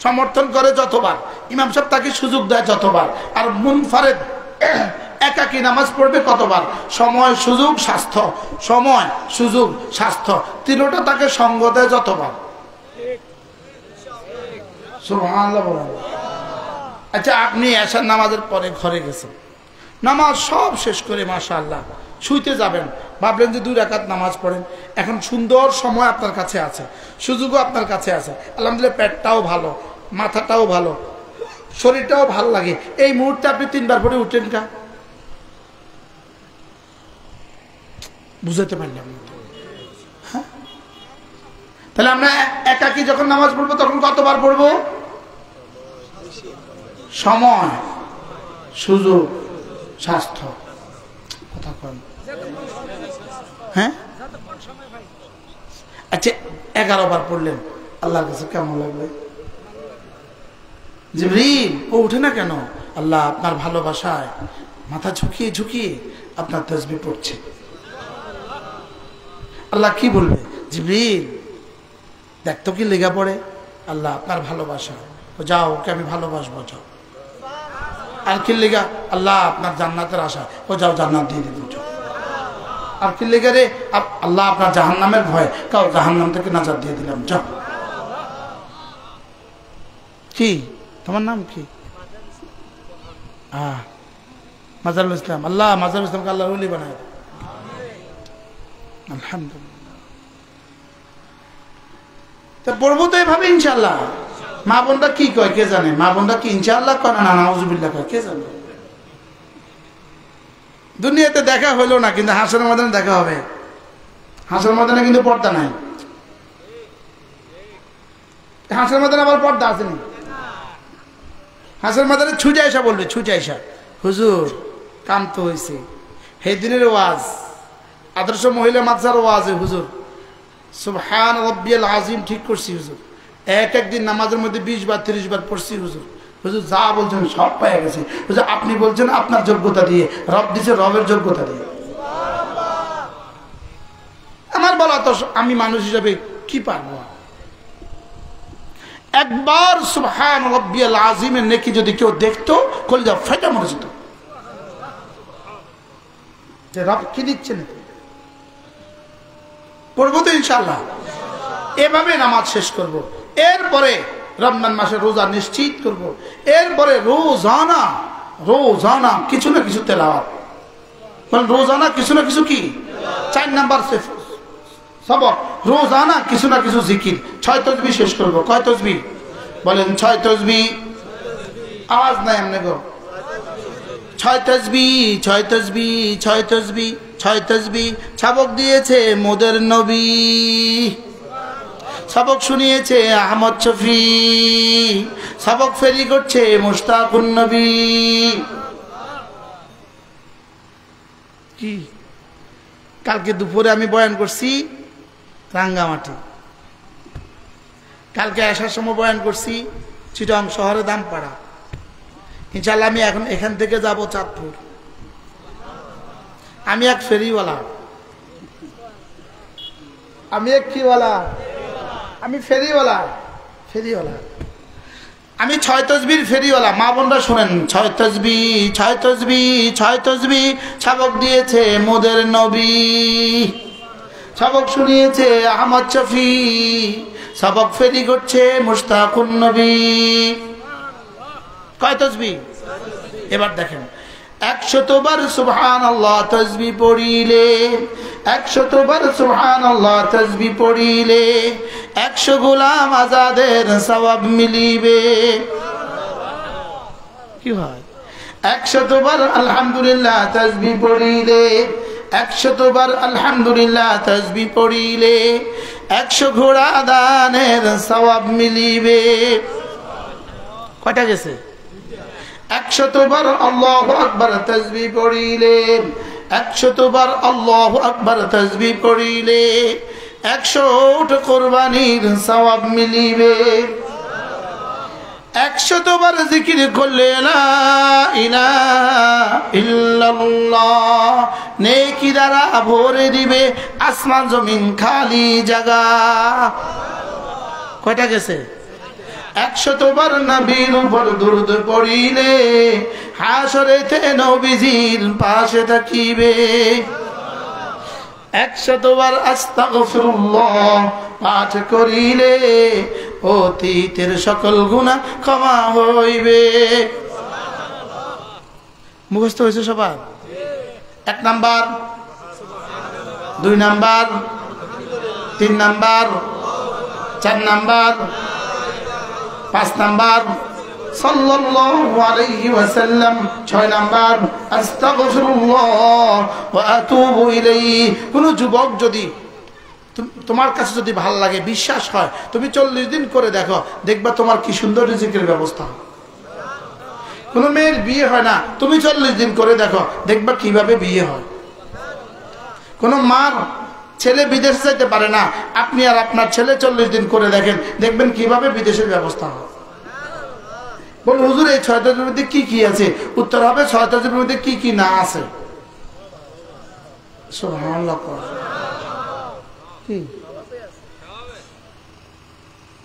সমর্থন করে যতবার, ইমাম সাহেব তাকে সুযোগ দেয় যতবার। আর মুনফারেদ একাকী নামাজ পড়বে কতবার? সময় সুযোগ স্বাস্থ্য, সময় সুযোগ স্বাস্থ্য তিনটা তাকে সঙ্গ দেয় যতবার। সুবহানাল্লাহ বলেন। আচ্ছা, আপনি এশার নামাজের পরে ঘরে গেছেন, নামাজ সব শেষ করে মাশাআল্লাহ শুইতে যাবেন, ভাবলেন যে 2 রাকাত নামাজ পড়েন। এখন সুন্দর সময় আপনার কাছে আছে, সুযোগও আপনার কাছে আছে, আলহামদুলিল্লাহ পেটটাও ভালো, মাথাটাও ভালো, শরীরটাও ভালো লাগে। এই মুহূর্তে আপনি 3 বার পরে উঠেন কা? বুঝাতে পারলাম না? হ্যাঁ, তাহলে আমরা একাকী যখন নামাজ পড়বো তখন কতবার পড়বো? সময় সুযোগ স্বাস্থ্য। কথা কন। হ্যাঁ, আচ্ছা 11 বার পড়লেন, আল্লাহর কাছে কেমন লাগবে? জিবরিল ও উঠে না কেন? আল্লাহ আপনার ভালোবাসায় মাথা ঝুঁকিয়ে ঝুঁকিয়ে আপনার তাসবিহ পড়ছে। আল্লাহ কি বলবে? জিবরিল দেখতো কি লেগা পড়ে? আল্লাহ আপনার ভালোবাসা, যাও ওকে আমি ভালোবাসবো, যাও। আর কি লেগা? আল্লাহ আপনার জান্নাতের আশা, ও যাও জান্নাত দিয়ে দিতে, যাও। আর কি লেগা রে? আল্লাহ আপনার জাহান্নামের ভয়, কাও জাহান্নাম থেকে নাজাত দিয়ে দিলাম, যাও। কি তোমার নাম কি? মাজারুল ইসলাম। আল্লাহ মাজারুল ইসলামকে আল্লাহর ওলি বানায়। আলহামদুলিল্লাহ। তা পড়বো তো এভাবে ইনশাআল্লাহ। মা বোনরা কি কয় কে জানে? মা বোনরা কি ইনশাআল্লাহ কয় না নাউজুবিল্লাহ কয় কে জানে? দুনিয়াতে দেখা হইলো না, কিন্তু হাসরের ময়দানে দেখা হবে। হাসরের ময়দানে কিন্তু পর্দা নাই। হাসরের ময়দানে আবার পর্দা আসেনি। হাসরের ময়দানে ছুটে আসা বলবে, ছুটে আসা, হুজুর কাম তো হয়েছে, সেই দিনের ওয়াজ, আদর্শ মহিলা মাদ্রাসার ওয়াজে হুজুর সুবহান রাব্বিয়াল আযীম ঠিক করছি হুজুর, এক দিন নামাজের মধ্যে 20 বার 30 বার পড়ছি হুজুর। হুজুর যা বলছেন সব পেয়ে গেছে হুজুর। আপনি বলছেন আপনার যোগ্যতা দিয়ে, রব দিছে রবের যোগ্যতা দিয়ে। আমার বলা তো আমি মানুষ হিসাবে কি পারবো? একবার সুবহান রাব্বিয়াল আযীমের নেকি যদি কেউ দেখতো, কলিজা ফেটে মরে যেত যে রব কি দিচ্ছেন। পড়বো তো ইনশাআল্লাহ। এভাবে নামাজ শেষ করব। এরপরে রমজান মাসে রোজা নিশ্চিত করব। এরপরে রোজানা রোজানা কিছু না কিছু তেলাওয়াত, বলেন রোজানা কিছু না কিছু কি? 4 নাম্বার সবক, রোজানা কিছু না কিছু জিকির। 6 তাসবিহ শেষ করব। কয় তাসবিহ? বলেন 6 তাসবিহ। আওয়াজ নাই আমনে গো। 6 তাসবিহ 6 তাসবিহ 6 তাসবিহ 6 তাসবিহ সবক দিয়েছে মোদের নবী, সবক শুনিয়েছে আহমদ শফি, সবক ফেরি করছে মুশতাকুন নবী। কি কালকে দুপুরে আমি বয়ান করছি রাঙ্গামাটি, কালকে আসার সময় বয়ান করছি চিটাং শহরে দামপাড়া। ইনশাআল্লাহ আমি এখন এখান থেকে যাব চাঁদপুর। আমি এক ফেরিওয়ালা, আমি এক কিওয়ালা, আমি ফেরিওয়ালা, ফেরিওয়ালা আমি 6 তাসবির ফেরিওয়ালা। মা বোনরা শুনেন, 6 তাসবিহ 6 তাসবিহ 6 তাসবিহ সবক দিয়েছে মোদের নবী, সবক শুনিয়েছে আহমদ শফি, সবক ফেরি করছে মুশতাকুন নবী। কয় তাসবিহ? এবার দেখেন, 100 বার সুবহানাল্লাহ তাসবিহ পড়িলে, 100 বার সুবহানাল্লাহ তাসবিহ পড়িলে 100 গোলাম আজাদের সওয়াব মিলিবে। কি হয়? 100 বার আলহামদুলিল্লাহ তাসবিহ পড়িলে, 100 বার আলহামদুলিল্লাহ তাসবিহ পড়িলে 100 ঘোড়া দানের সওয়াব মিলিবে। কয়টা গেছে? 100 বার আল্লাহু আকবার তাসবিহ পড়িলে, 100 বার আল্লাহু আকবার তাসবিহ পড়িলে 100 উট কুরবানির সওয়াব মিলিবে। 100 বার জিকির করলে লা ইলাহা ইল্লাল্লাহ নেকি দ্বারা ভরে দিবে আসমান জমিন খালি জায়গা। কয়টা গেছে? 100 বার নবীর উপর দুরূদ পড়িলে হাসরেতে নবীজির পাশে থাকিবে। 100 বার আস্তাগফিরুল্লাহ পাঠ করিলে অতীতের সকল গুনাহ ক্ষমা হইবে। মুখস্থ হয়েছে সবার? 1 number, 2 number, 3 number, 4 number, 5 number সাল্লাল্লাহু আলাইহি ওয়াসাল্লাম, 6 নাম্বার আস্তাগফিরুল্লাহ ওয়া আতুবু ইলাইহি। কোন যুবক যদি তোমার কাছে যদি ভালো লাগে, বিশ্বাস হয়, তুমি 40 দিন করে দেখো, দেখবা তোমার কি সুন্দর রিজিকের ব্যবস্থা। কোন মেয়ের বিয়ে হয় না, তুমি 40 দিন করে দেখো, দেখবা কিভাবে বিয়ে হয়। কোন মার ছেলে বিদেশ যাইতে পারে না, আপনি আর আপনার ছেলে 40 দিন করে দেখেন, দেখবেন কিভাবে বিদেশের ব্যবস্থা হয়। বলুন হুজুর এই 6টার মধ্যে কি কি আছে? উত্তর হবে 6টার মধ্যে কি কি না আছে। সুবহানাল্লাহ। কি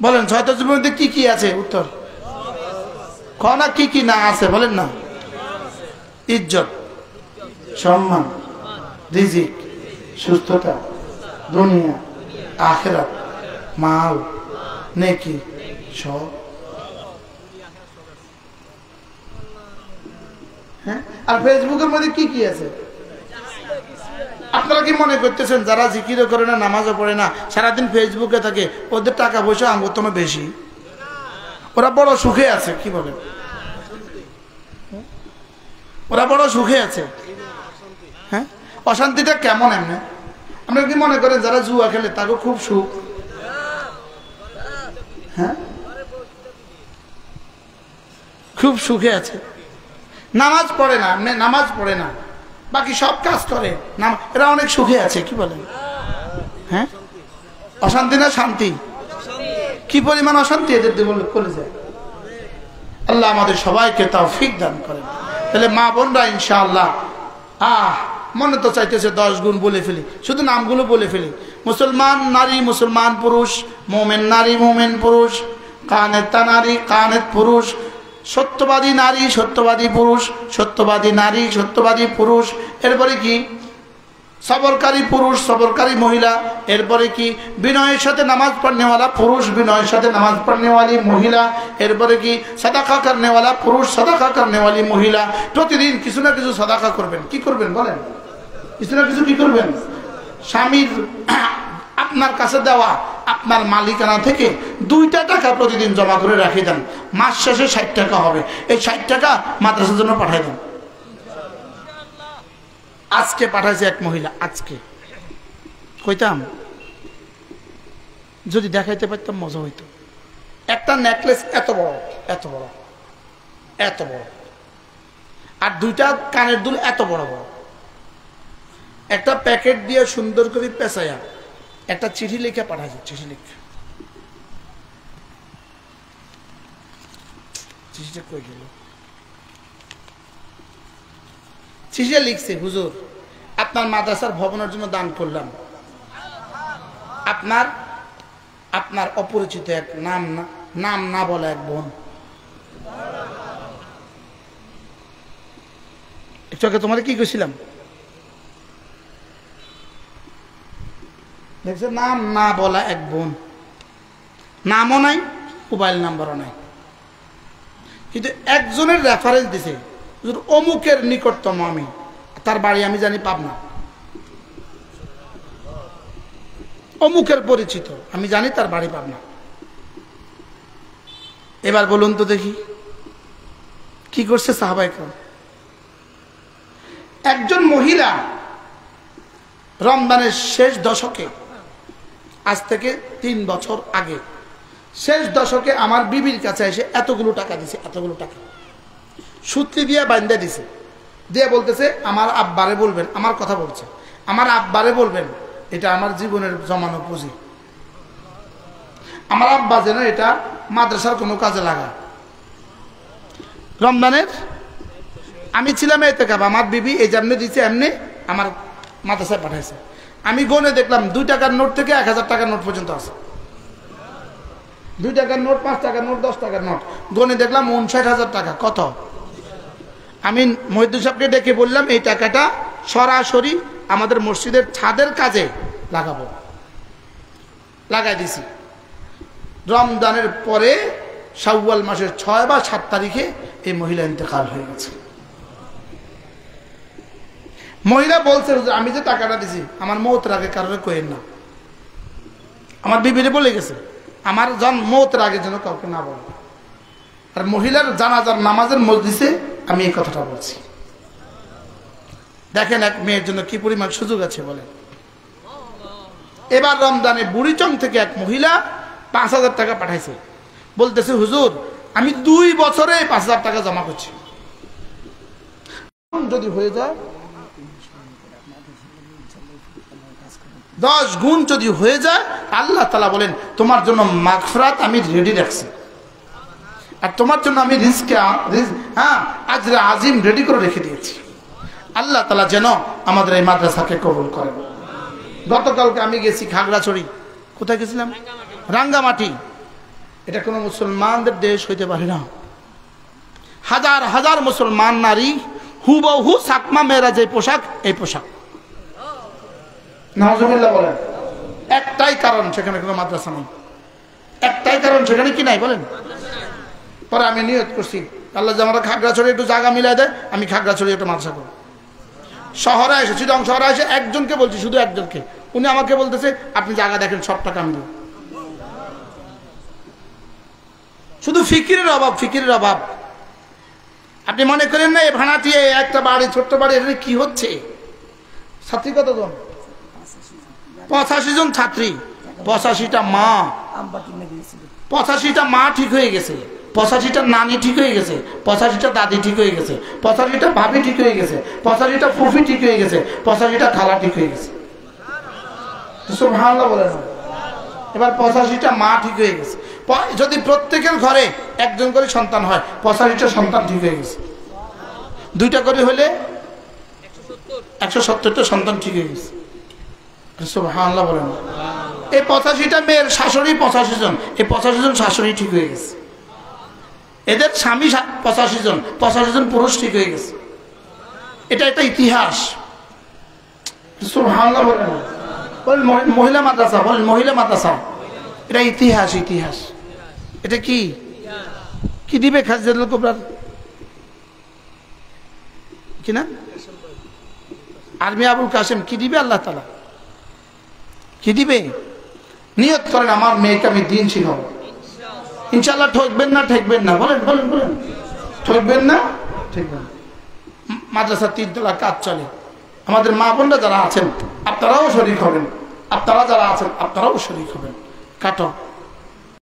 বলেন 6টার মধ্যে কি কি আছে? উত্তর না, কি কি না আছে বলেন না? ইজ্জত, সম্মান, রিজিক, সুস্থতা, দুনিয়া, আখিরাত, মাল, নেকি, সব। হ্যাঁ, আর ফেসবুকের মধ্যে কি কি আছে? আপনারা কি মনে করতেছেন যারা জিকিরও করে না, নামাজও পড়ে না, সারাদিন ফেসবুকে থাকে, ওদের টাকা পয়সা আঙ্গুতম বেশি, ওরা বড় সুখে আছে? কি বলে? ওরা বড় সুখে আছে। হ্যাঁ, অশান্তিটা কেমন? এমনি আপনারা কি মনে করেন যারা জুয়া খেলে তাকে খুব সুখ? হ্যাঁ, খুব সুখে আছে। নামাজ পড়ে না, নামাজ পড়ে না, বাকি সব কাজ করে, এরা অনেক সুখে আছে। কি বলেন? হ্যাঁ, অশান্তি না শান্তি? কি পরিমাণ অশান্তি এদের করে যায়। আল্লাহ আমাদের সবাইকে তৌফিক দান করেন। তাহলে মা বোনরা ইনশাআল্লাহ, মনে তো চাইতেছে 10 গুণ বলে ফেলি, শুধু নামগুলো বলে ফেলি। মুসলমান নারী, মুসলমান পুরুষ, মোমেন নারী, মোমেন পুরুষ, কানেতা নারী, কানেত পুরুষ, সত্যবাদী নারী, সত্যবাদী পুরুষ, সত্যবাদী নারী, সত্যবাদী পুরুষ। এরপরে কি? সবরকারী পুরুষ, সবরকারী মহিলা। এরপরে কি? বিনয়ের সাথে নামাজ পড়নেওয়ালা পুরুষ, বিনয়ের সাথে নামাজ পড়নেওয়ালি মহিলা। এরপরে কি? সাদাকা করনেওয়ালা পুরুষ, সাদাকা করনেওয়ালি মহিলা। প্রতিদিন কিছু না কিছু সাদাকা করবেন। কি করবেন বলেন? কিছু না কিছু কি করবেন? স্বামীর আপনার কাছে দেওয়া আপনার মালিকানা থেকে 2টা টাকা প্রতিদিন জমা করে রাখে দেন। মাস শেষে 60 টাকা হবে। এই 60 টাকা মাদ্রাসার জন্য পাঠাই দেন। আজকে পাঠাইছে এক মহিলা, আজকে কইতাম যদি দেখাইতে পারতাম মজা হইতো। একটা নেকলেস এত বড়, এত বড়, এত বড়, আর 2টা কানের দুল এত বড় বড়। একটা প্যাকেট দিয়ে সুন্দর করে পেঁচাইয়া একটা চিঠি লিখে পাঠাইছে। চিঠি লিখে, চিঠিটা কই গেল? চিঠিটা লিখছে, হুজুর আপনার মাদ্রাসার ভবনের জন্য দান করলাম। আপনার আপনার অপরিচিত এক নাম না বলা এক বোন, একটু আগে তোমাদের কি কইছিলাম? দেখছে নাম না বলা এক বোন, নামও নাই, মোবাইল নাম্বারও নাই, কিন্তু একজনের রেফারেন্স দিছে, অমুকের নিকটতম আমি, তার বাড়ি আমি জানি পাবনা, অমুকের পরিচিত আমি জানি তার বাড়ি পাবনা। এবার বলুন তো দেখি কি করছে সাহাবায়ে কেরাম। একজন মহিলা রমজানের শেষ দশকে, আজ থেকে 3 বছর আগে শেষ দশকে আমার বিবির কাছে এসে এতগুলো টাকা দিছে, এতগুলো টাকা সুতলি দিয়ে বান্ধা দিছে, দিয়ে বলতেছে আমার আব্বারে বলবেন, আমার কথা বলছে, আমার আব্বারে বলবেন এটা আমার জীবনের জমানো পুঁজি, আমার আব্বা যেন এটা মাদ্রাসার কোনো কাজে লাগায়। রমজানের আমি ছিলাম এতেকাব, আমার বিবি এই যেমনি দিচ্ছে এমনি আমার মাদ্রাসায় পাঠাইছে। আমি গনে দেখলাম 2 টাকার নোট থেকে 1000 টাকার নোট পর্যন্ত আছে। 2 টাকার নোট, 5 টাকার নোট, 10 টাকার নোট গনে দেখলাম 59,000 টাকা। কত? আমি মহিউদ্দিন সাহেবকে ডেকে বললাম এই টাকাটা সরাসরি আমাদের মসজিদের ছাদের কাজে লাগাবো। লাগাই দিছি। রমজানের পরে শাওয়াল মাসের 6 বা 7 তারিখে এই মহিলা ইন্তেকাল হয়ে গেছে। মহিলা বলছে আমি যে টাকাটা দিছি আমার মৌতের আগে কারণে কইেন না। আমার বিবিরে বলে গেছে আমার মৌতের আগে যেন কাউকে না বলে। আর মহিলার জানাজার নামাজের মজলিসে আমি এই কথাটা বলছি। দেখেন এক মেয়ের জন্য কি পরিমাণ সুযোগ আছে বলে। এবার রমজানে বুড়িচং থেকে এক মহিলা 5,000 টাকা পাঠাইছে। বলতেছে হুজুর আমি 2 বছরে 5,000 টাকা জমা করছি। যদি হয়ে যায় 10 গুণ যদি হয়ে যায় আল্লাহ তাআলা বলেন তোমার জন্য মাগফিরাত আমি রেডি রাখছি, আর তোমার জন্য আমি আজরে আজিম রেডি করে রেখে দিয়েছি। আল্লাহ তাআলা যেন আমাদের এই মাদ্রাসাকে কবুল করেন। গতকালকে আমি গেছি খাগড়াছড়ি। কোথায় গেছিলাম? রাঙ্গামাটি। এটা কোনো মুসলমানদের দেশ হইতে পারে না। হাজার হাজার মুসলমান নারী হুবহু সাকমা মেয়েরা যে পোশাক, এই পোশাক। নাউজুবিল্লাহ বলেন। একটাই কারণ সেখানে কোনো মাদ্রাসা নেই। একটাই কারণ সেখানে কি নাই বলেন? পরে আমি নিয়ত করছি আল্লাহ যে আমরা খাগড়াছড়ি একটু জায়গা মিলাই দেয়, আমি খাগড়াছড়ি একটু মাদ্রাসা করব। শহরে এসে চিটং শহরে এসে একজনকে বলছি, শুধু একজনকে, উনি আমাকে বলতেছে আপনি জায়গা দেখেন সব টাকা আমি দেব। শুধু ফিকিরের অভাব, ফিকিরের অভাব। আপনি মনে করেন না এই ভাড়াটি একটা বাড়ি, ছোট্ট বাড়ি, এখানে কি হচ্ছে? ছাত্রী কতজন? 85 জন ছাত্রী, 85টা মা, 85টা মা ঠিক হয়ে গেছে, 85টা নানি ঠিক হয়ে গেছে, 85টা দাদি ঠিক হয়ে গেছে, 85টা ভাবি ঠিক হয়ে গেছে, 85টা ফুফি ঠিক হয়ে গেছে, 85টা খালা ঠিক হয়ে গেছে। সুবহানাল্লাহ বলেন। এবার 85টা মা ঠিক হয়ে গেছে। যদি প্রত্যেকের ঘরে একজন করে সন্তান হয় 85টা সন্তান ঠিক হয়ে গেছে। 2টা করে হলে 170টা সন্তান ঠিক হয়ে গেছে। সুবহানাল্লাহ বলেন। এই 85টা মেয়ের শাশুড়ি 85 জন, এই 85 জন শাশুড়ি ঠিক হয়ে গেছে। এদের স্বামী 85 জন, 85 জন পুরুষ ঠিক হয়ে গেছে। এটা একটা ইতিহাস। সুবহানাল্লাহ বলেন। মহিলা মাদ্রাসা, বলেন মহিলা মাদ্রাসা, এটা ইতিহাস। ইতিহাস এটা কি কি দিবে খাজরুল কোবরার কি না আর্মি আবুল কাসেম কি দিবে? আল্লাহ তাআলা কি দিবে? নিয়ত করেন আমার মেয়েকে আমি দিন শিখাবো ইনশাআল্লাহ। ঠকবেন না, ঠকবেন না, বলেন বলেন বলেন, ঠকবেন না, ঠকবেন। মাদ্রাসা 3 তলা কাজ চলে। আমাদের মা বোনরা যারা আছেন আপনারাও শরীক হবেন, আপনারা যারা আছেন আপনারাও শরীক হবেন। কাটো